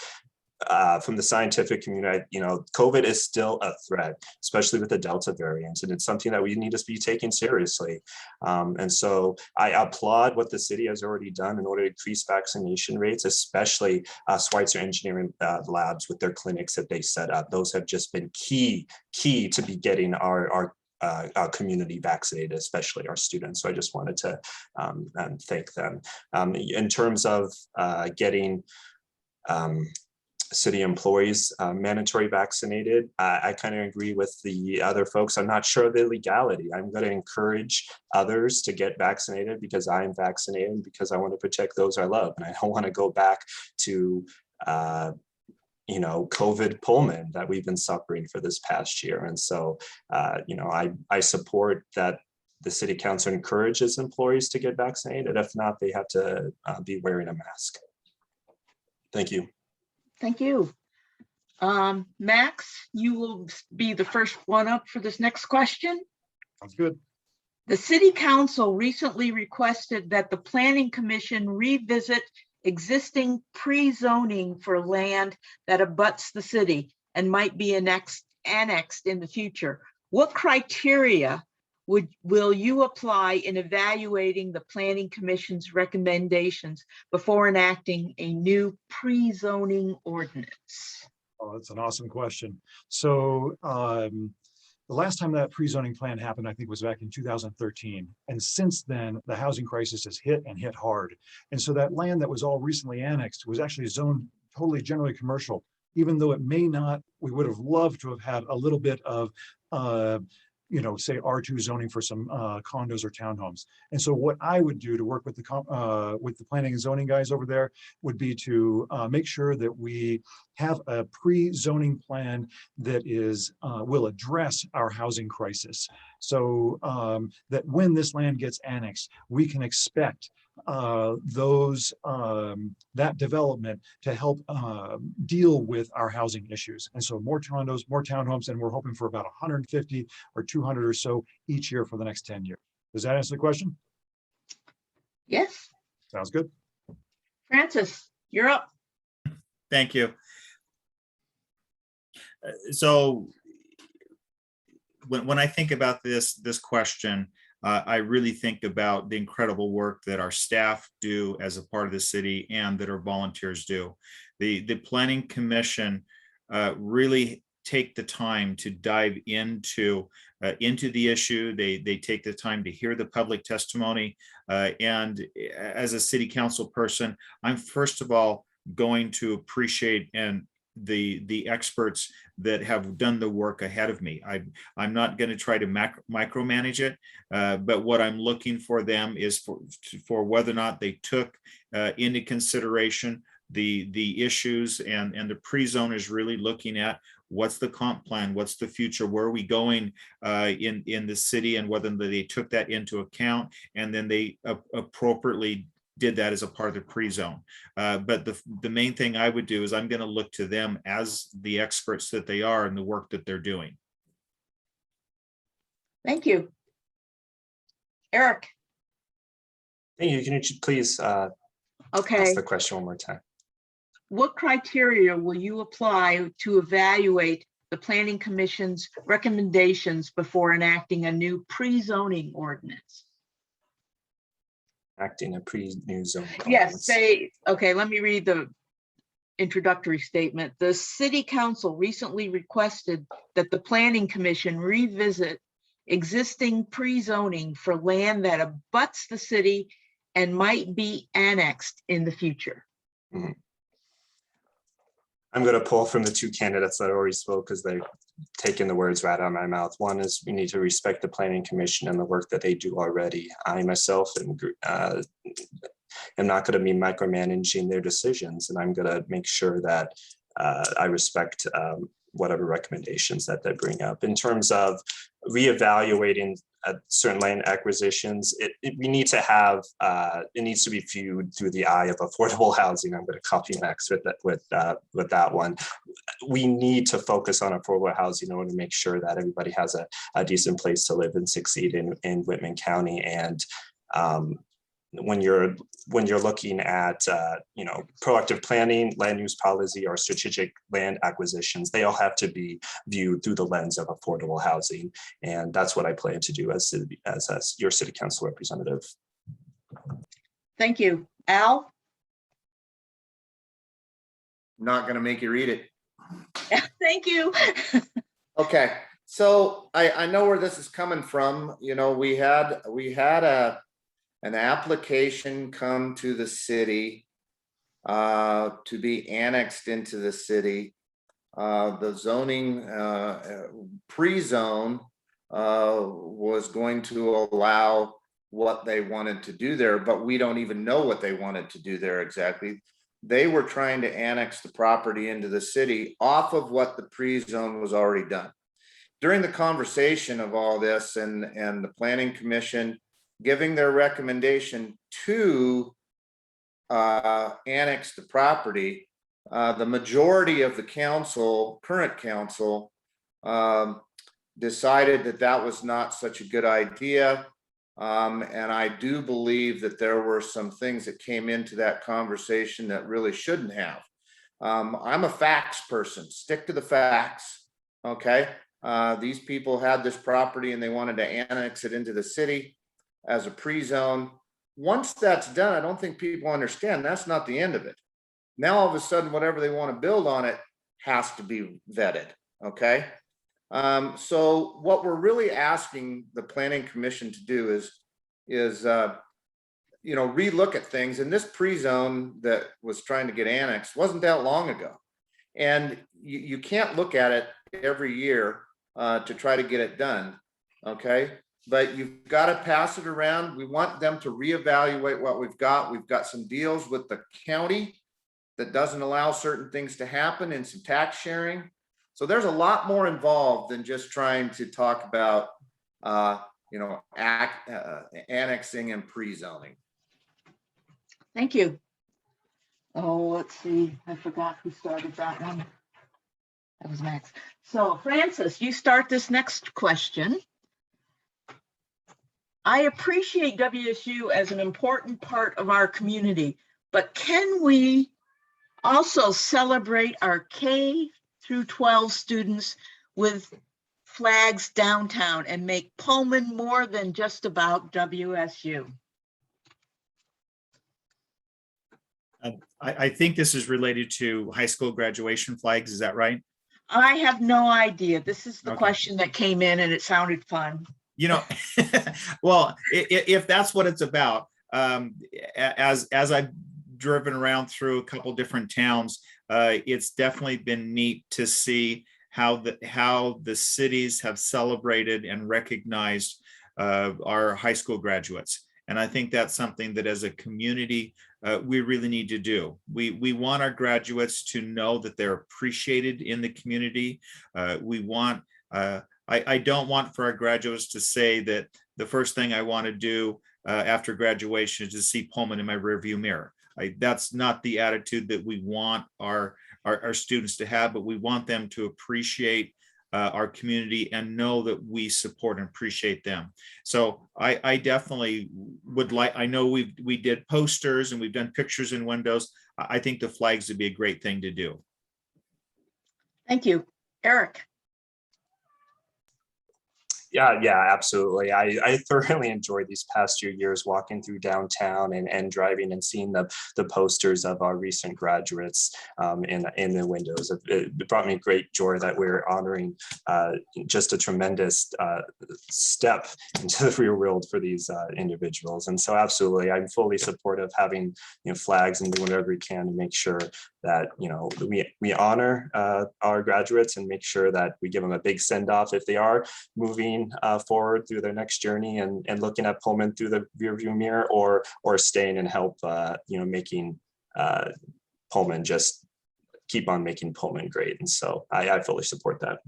from the scientific community, COVID is still a threat, especially with the Delta variant, and it's something that we need to be taking seriously. And so I applaud what the city has already done in order to increase vaccination rates, especially Schweitzer Engineering Labs with their clinics that they set up. Those have just been key to be getting our community vaccinated, especially our students. So I just wanted to thank them. In terms of getting city employees mandatory vaccinated, I kind of agree with the other folks. I'm not sure of the legality. I'm going to encourage others to get vaccinated because I am vaccinated, because I want to protect those I love, and I don't want to go back to COVID Pullman that we've been suffering for this past year. And so I support that the city council encourages employees to get vaccinated. If not, they have to be wearing a mask. Thank you. Thank you. Max, you will be the first one up for this next question. Sounds good. The city council recently requested that the planning commission revisit existing pre-zoning for land that abuts the city and might be annexed in the future. What criteria will you apply in evaluating the planning commission's recommendations before enacting a new pre-zoning ordinance? Oh, that's an awesome question. So The last time that pre-zoning plan happened, I think, was back in 2013. And since then, the housing crisis has hit and hit hard. And so that land that was all recently annexed was actually zoned totally generally commercial, even though it may not, we would have loved to have had a little bit of, say R2 zoning for some condos or townhomes. And so what I would do to work with the planning and zoning guys over there would be to make sure that we have a pre-zoning plan that will address our housing crisis. So that when this land gets annexed, we can expect that development to help deal with our housing issues. And so more condos, more townhomes, and we're hoping for about 150 or 200 or so each year for the next 10 years. Does that answer the question? Yes. Sounds good. Francis, you're up. Thank you. So when I think about this question, I really think about the incredible work that our staff do as a part of the city and that our volunteers do. The Planning Commission really take the time to dive into the issue. They take the time to hear the public testimony. And as a city council person, I'm first of all going to appreciate the experts that have done the work ahead of me. I'm not going to try to micromanage it, but what I'm looking for them is for whether or not they took into consideration the issues, and the pre-zone is really looking at what's the comp plan, what's the future, where are we going in the city, and whether they took that into account, and then they appropriately did that as a part of the pre-zone. But the main thing I would do is I'm going to look to them as the experts that they are in the work that they're doing. Thank you. Eric. Thank you. Can you please Okay. ask the question one more time? What criteria will you apply to evaluate the Planning Commission's recommendations before enacting a new pre-zoning ordinance? Acting a pre-new zone. Yes, okay, let me read the introductory statement. The City Council recently requested that the Planning Commission revisit existing pre-zoning for land that abuts the city and might be annexed in the future. Mm-hmm. I'm going to pull from the two candidates that already spoke because they're taking the words right out of my mouth. One is we need to respect the Planning Commission and the work that they do already. I myself am not going to be micromanaging their decisions, and I'm going to make sure that I respect whatever recommendations that they bring up. In terms of reevaluating certain land acquisitions, we need to have, it needs to be viewed through the eye of affordable housing. I'm going to copy Max with that one. We need to focus on affordable housing in order to make sure that everybody has a decent place to live and succeed in Whitman County. And when you're looking at proactive planning, land use policy, or strategic land acquisitions, they all have to be viewed through the lens of affordable housing, and that's what I plan to do as your city council representative. Thank you. Al? Not going to make you read it. Thank you. Okay, so I know where this is coming from. We had an application come to the city to be annexed into the city. The zoning pre-zone was going to allow what they wanted to do there, but we don't even know what they wanted to do there exactly. They were trying to annex the property into the city off of what the pre-zone was already done. During the conversation of all this and the Planning Commission giving their recommendation to annex the property, the majority of the current council, decided that that was not such a good idea. And I do believe that there were some things that came into that conversation that really shouldn't have. I'm a facts person, stick to the facts, okay? These people had this property and they wanted to annex it into the city as a pre-zone. Once that's done, I don't think people understand that's not the end of it. Now, all of a sudden, whatever they want to build on it has to be vetted, okay? So what we're really asking the Planning Commission to do is relook at things. And this pre-zone that was trying to get annexed wasn't that long ago. And you can't look at it every year to try to get it done, okay? But you've got to pass it around. We want them to reevaluate what we've got. We've got some deals with the county that doesn't allow certain things to happen, and some tax sharing. So there's a lot more involved than just trying to talk about, annexing and pre-zoning. Thank you. Oh, let's see. I forgot who started that one. That was Max. So Francis, you start this next question. I appreciate WSU as an important part of our community, but can we also celebrate our K through 12 students with flags downtown and make Pullman more than just about WSU? I think this is related to high school graduation flags. Is that right? I have no idea. This is the Okay. question that came in and it sounded fun. Well, if that's what it's about, as I've driven around through a couple different towns, it's definitely been neat to see how the cities have celebrated and recognized our high school graduates. And I think that's something that as a community, we really need to do. We want our graduates to know that they're appreciated in the community. I don't want for our graduates to say that the first thing I want to do after graduation is to see Pullman in my rearview mirror. That's not the attitude that we want our students to have, but we want them to appreciate our community and know that we support and appreciate them. So I definitely would like, I know we did posters and we've done pictures in windows. I think the flags would be a great thing to do. Thank you. Eric. Yeah, absolutely. I thoroughly enjoyed these past few years walking through downtown and driving and seeing the posters of our recent graduates in the windows. It brought me great joy that we're honoring just a tremendous step into the real world for these individuals. And so absolutely, I'm fully supportive of having flags and doing whatever we can to make sure that we honor our graduates and make sure that we give them a big send off if they are moving forward through their next journey and looking at Pullman through the rearview mirror, or staying and help making Pullman just keep on making Pullman great. And so I fully support that.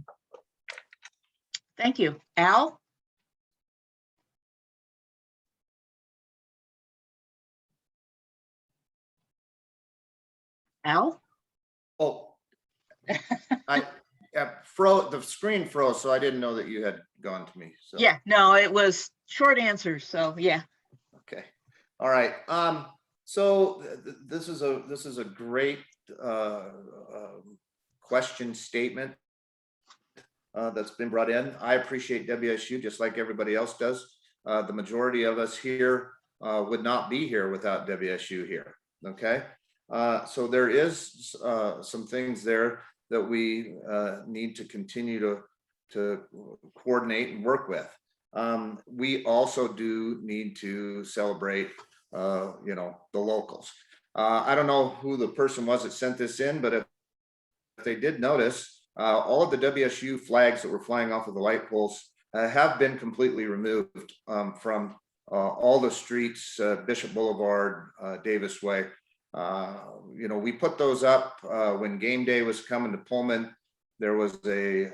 Thank you. Al? Al? Oh, the screen froze, so I didn't know that you had gone to me. So. Yeah, no, it was short answers. So yeah. Okay. All right. So this is a great question statement that's been brought in. I appreciate WSU just like everybody else does. The majority of us here would not be here without WSU here. Okay. So there is some things there that we need to continue to coordinate and work with. We also do need to celebrate, the locals. I don't know who the person was that sent this in, but if they did notice, all of the WSU flags that were flying off of the light poles have been completely removed from all the streets, Bishop Boulevard, Davis Way. We put those up when game day was coming to Pullman. There was a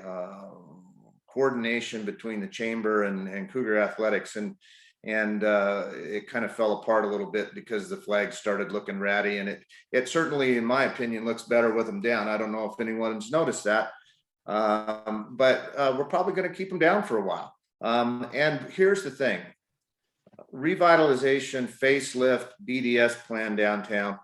coordination between the chamber and Cougar Athletics, and it kind of fell apart a little bit because the flags started looking ratty, and it certainly, in my opinion, looks better with them down. I don't know if anyone's noticed that, but we're probably going to keep them down for a while. And here's the thing: revitalization, facelift, BDS plan downtown.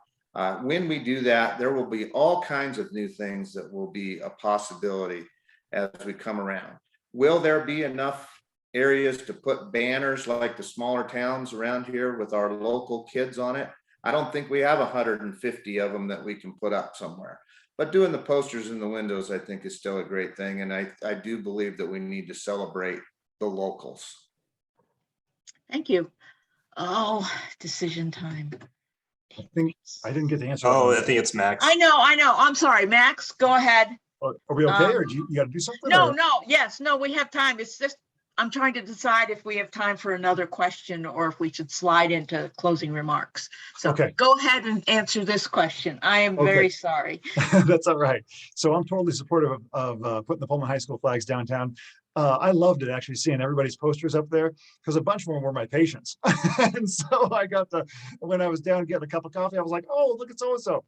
When we do that, there will be all kinds of new things that will be a possibility as we come around. Will there be enough areas to put banners like the smaller towns around here with our local kids on it? I don't think we have 150 of them that we can put up somewhere. But doing the posters in the windows, I think, is still a great thing. And I do believe that we need to celebrate the locals. Thank you. Oh, decision time. I think I didn't get the answer. Oh, I think it's Max. I know. I'm sorry, Max, go ahead. Are we okay, um, or do you got to do something? No, or- yes, we have time. It's just, I'm trying to decide if we have time for another question or if we should slide into closing remarks. So Okay. go ahead and answer this question. I am very sorry. That's all right. So I'm totally supportive of putting the Pullman High School flags downtown. I loved it, actually, seeing everybody's posters up there, because a bunch of them were my patients. And so I got when I was down getting a cup of coffee, I was like, oh, look at so-and-so.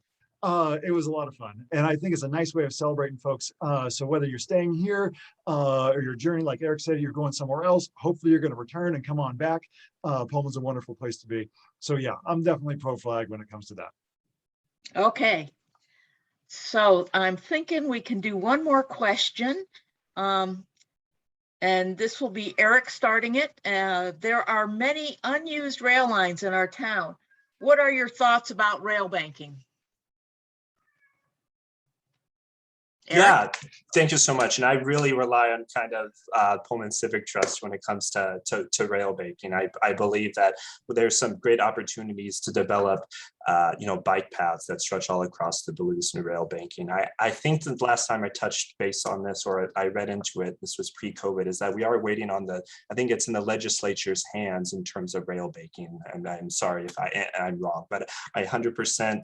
It was a lot of fun. And I think it's a nice way of celebrating folks. So whether you're staying here or your journey, like Eric said, you're going somewhere else, hopefully you're going to return and come on back. Pullman's a wonderful place to be. So yeah, I'm definitely pro-flag when it comes to that. Okay. So I'm thinking we can do one more question. And this will be Eric starting it. There are many unused rail lines in our town. What are your thoughts about rail banking? Eric? Yeah, thank you so much. And I really rely on kind of Pullman Civic Trust when it comes to rail banking. I believe that there's some great opportunities to develop, bike paths that stretch all across the Duluth and rail banking. I think the last time I touched base on this, or I read into it, this was pre-COVID, is that we are waiting on I think it's in the legislature's hands in terms of rail banking. And I'm sorry if I'm wrong, but I 100%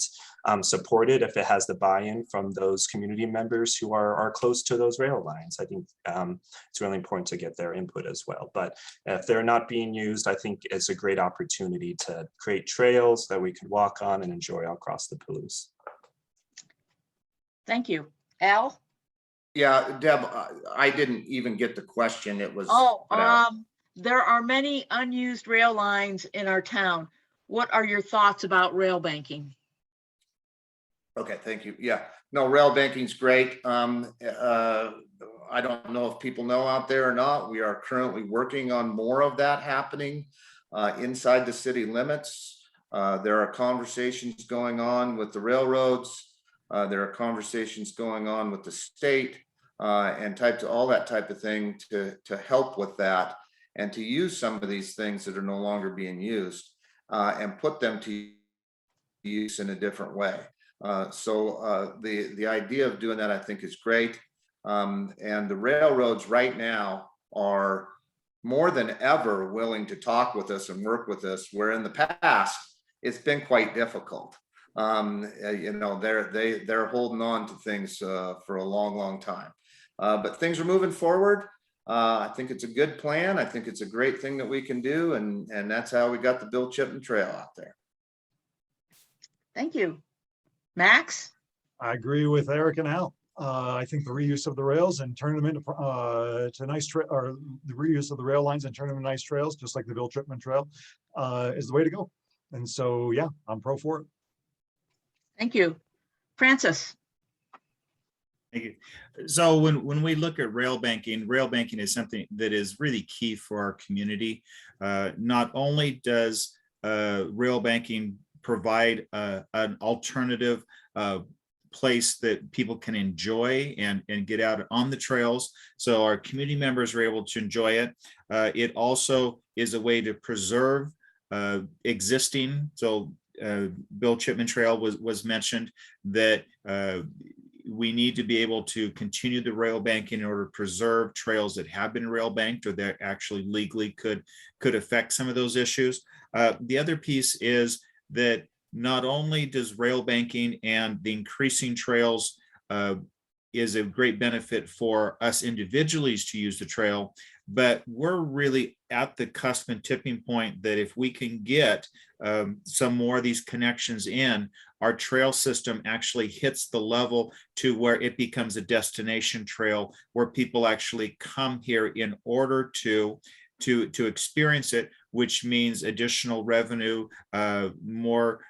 support it if it has the buy-in from those community members who are close to those rail lines. I think it's really important to get their input as well. But if they're not being used, I think it's a great opportunity to create trails that we could walk on and enjoy across the Palouse. Thank you. Al? Yeah, Deb, I didn't even get the question. It was. There are many unused rail lines in our town. What are your thoughts about rail banking? Okay, thank you. Yeah, no, rail banking's great. I don't know if people know out there or not. We are currently working on more of that happening inside the city limits. There are conversations going on with the railroads. There are conversations going on with the state and all that type of thing to help with that and to use some of these things that are no longer being used and put them to use in a different way. So the idea of doing that, I think, is great. And the railroads right now are more than ever willing to talk with us and work with us, where in the past it's been quite difficult. They're holding on to things for a long time, but things are moving forward. I think it's a good plan. I think it's a great thing that we can do, and that's how we got the Bill Chipman Trail out there. Thank you. Max? I agree with Eric and Al. I think the reuse of the rails and turning them into to nice or the reuse of the rail lines and turning them into nice trails, just like the Bill Chipman Trail, is the way to go. And so, yeah, I'm pro for it. Thank you. Francis? Thank you. So when we look at rail banking is something that is really key for our community. Not only does rail banking provide an alternative place that people can enjoy and get out on the trails, so our community members are able to enjoy it. It also is a way to preserve existing. So Bill Chipman Trail was mentioned, that we need to be able to continue the rail banking in order to preserve trails that have been rail banked or that actually legally could affect some of those issues. The other piece is that not only does rail banking and the increasing trails is a great benefit for us individually to use the trail, but we're really at the cusp and tipping point that if we can get some more of these connections in, our trail system actually hits the level to where it becomes a destination trail where people actually come here in order to experience it, which means additional revenue, more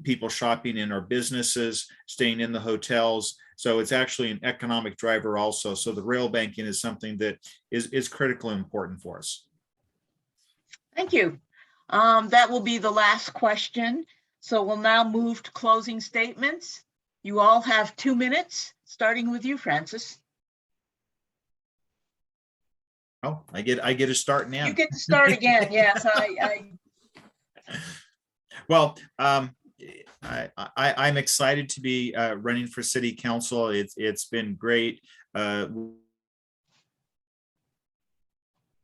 people shopping in our businesses, staying in the hotels. So it's actually an economic driver also. So the rail banking is something that is critically important for us. Thank you. That will be the last question. So we'll now move to closing statements. You all have 2 minutes, starting with you, Francis. Oh, I get to start now. You get to start again. Yes, Well, I'm excited to be running for city council. It's been great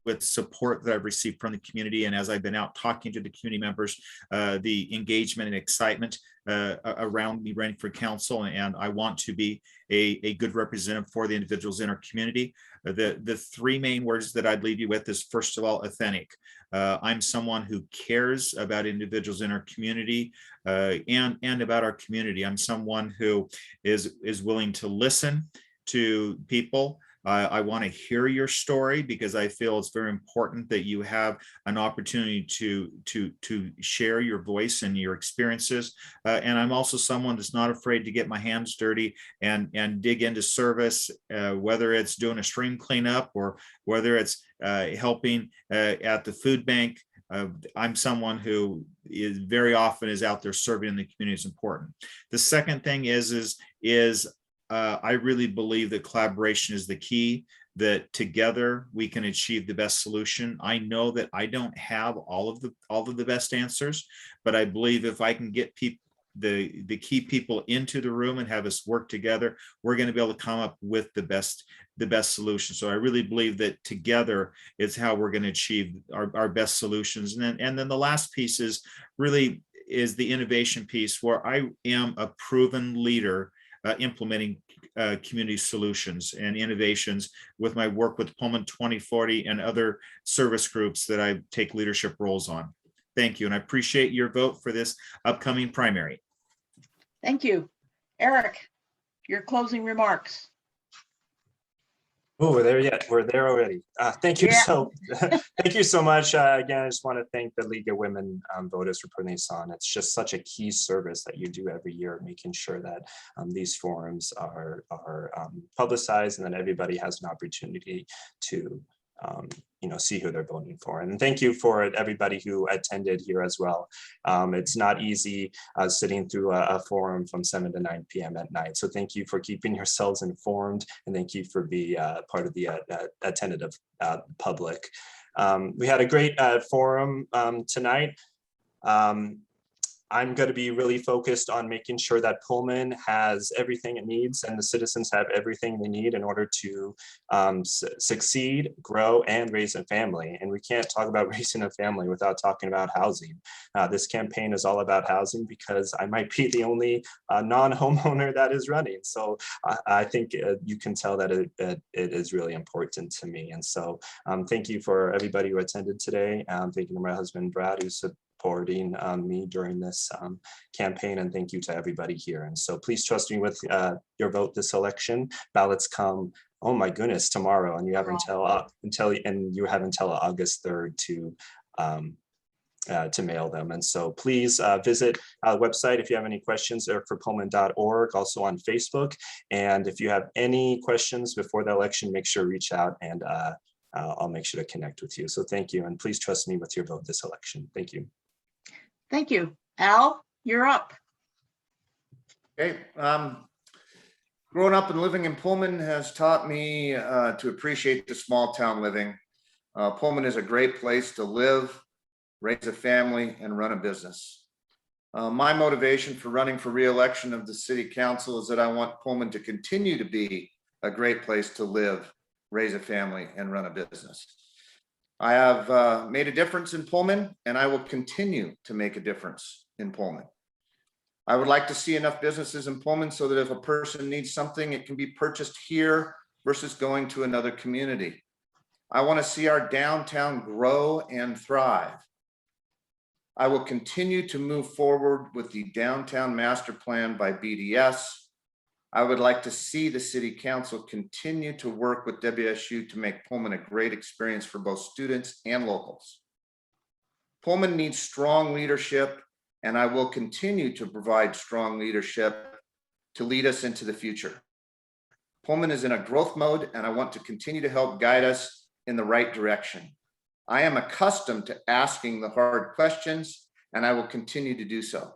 with support that I've received from the community, and as I've been out talking to the community members, the engagement and excitement around me running for council, and I want to be a good representative for the individuals in our community. The three main words that I'd leave you with is, first of all, authentic. I'm someone who cares about individuals in our community and about our community. I'm someone who is willing to listen to people. I want to hear your story because I feel it's very important that you have an opportunity to share your voice and your experiences. And I'm also someone that's not afraid to get my hands dirty and dig into service, whether it's doing a stream cleanup or whether it's helping at the food bank. I'm someone who is very often is out there serving in the community is important. The second thing is I really believe that collaboration is the key, that together we can achieve the best solution. I know that I don't have all of the best answers, but I believe if I can get the key people into the room and have us work together, we're going to be able to come up with the best solution. So I really believe that together is how we're going to achieve our best solutions. And then the last piece is the innovation piece, where I am a proven leader implementing community solutions and innovations with my work with Pullman 2040 and other service groups that I take leadership roles on. Thank you, and I appreciate your vote for this upcoming primary. thank you. Eric, your closing remarks. Oh, we're there yet. We're there already. Thank you. Yeah. Thank you so much. Again, I just want to thank the League of Women voters for putting this on. It's just such a key service that you do every year, making sure that these forums are publicized and that everybody has an opportunity to see who they're voting for. And thank you for everybody who attended here as well. It's not easy sitting through a forum from 7 to 9 p.m. at night. So thank you for keeping yourselves informed, and thank you for being part of the attentive public. We had a great forum tonight. I'm going to be really focused on making sure that Pullman has everything it needs and the citizens have everything they need in order to succeed, grow, and raise a family. And we can't talk about raising a family without talking about housing. This campaign is all about housing because I might be the only non-homeowner that is running. So I think you can tell that it is really important to me. And so thank you for everybody who attended today. Thank you to my husband, Brad, who's supporting me during this campaign, and thank you to everybody here. And so please trust me with your vote this election. Ballots come, oh my goodness, tomorrow, and you have until August 3rd to mail them. And so please visit our website if you have any questions, or for Pullman.org, also on Facebook. And if you have any questions before the election, make sure to reach out, and I'll make sure to connect with you. So thank you, and please trust me with your vote this election. Thank you. Thank you. Al, you're up. Okay. Growing up and living in Pullman has taught me to appreciate the small town living. Pullman is a great place to live, raise a family, and run a business. My motivation for running for re-election of the city council is that I want Pullman to continue to be a great place to live, raise a family, and run a business. I have made a difference in Pullman, and I will continue to make a difference in Pullman. I would like to see enough businesses in Pullman so that if a person needs something, it can be purchased here versus going to another community. I want to see our downtown grow and thrive. I will continue to move forward with the downtown master plan by BDS. I would like to see the city council continue to work with WSU to make Pullman a great experience for both students and locals. Pullman needs strong leadership, and I will continue to provide strong leadership to lead us into the future. Pullman is in a growth mode, and I want to continue to help guide us in the right direction. I am accustomed to asking the hard questions, and I will continue to do so.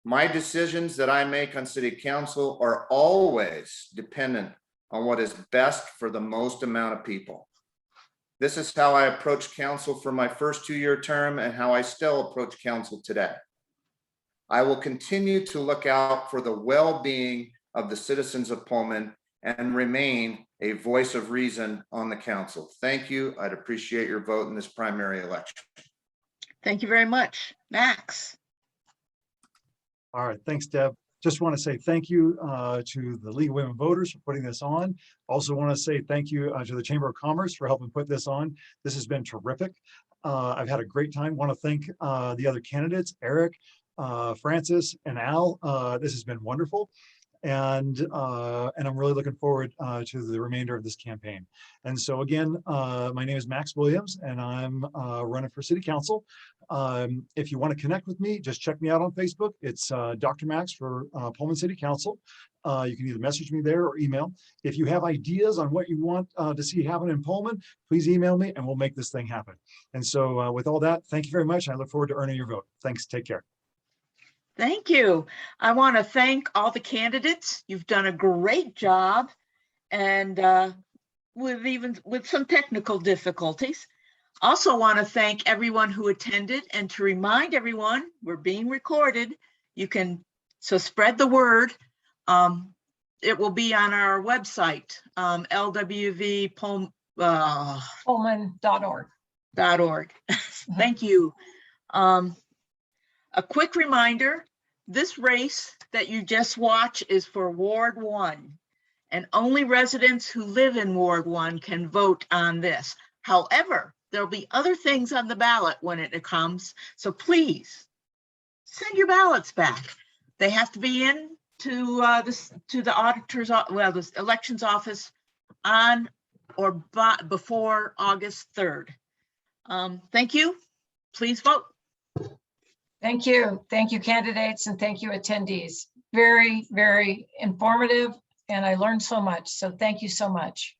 My decisions that I make on city council are always dependent on what is best for the most amount of people. This is how I approached council for my first 2-year term and how I still approach council today. I will continue to look out for the well-being of the citizens of Pullman and remain a voice of reason on the council. Thank you. I'd appreciate your vote in this primary election. Thank you very much. Max? All right, thanks, Deb. Just want to say thank you to the League of Women Voters for putting this on. Also want to say thank you to the Chamber of Commerce for helping put this on. This has been terrific. I've had a great time. Want to thank the other candidates, Eric, Francis, and Al. This has been wonderful. And I'm really looking forward to the remainder of this campaign. And so again, my name is Max Williams, and I'm running for City Council. If you want to connect with me, just check me out on Facebook. It's Dr. Max for Pullman City Council. You can either message me there or email. If you have ideas on what you want to see happen in Pullman, please email me and we'll make this thing happen. And so with all that, thank you very much. I look forward to earning your vote. Thanks. Take care. Thank you. I want to thank all the candidates. You've done a great job, and with some technical difficulties. Also want to thank everyone who attended, and to remind everyone, we're being recorded. So spread the word. It will be on our website, Pullman.org. Thank you. A quick reminder, this race that you just watched is for Ward 1, and only residents who live in Ward 1 can vote on this. However, there'll be other things on the ballot when it comes, so please send your ballots back. They have to be in to the auditor's, the elections office on or before August 3rd. Thank you. Please vote. Thank you. Thank you, candidates, and thank you, attendees. Very, very informative, and I learned so much. So thank you so much.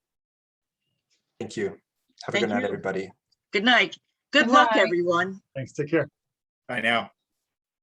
Thank you. Have a Thank good night, you. everybody. Good night. Good Good luck, night. everyone. Thanks. Take care. Bye now.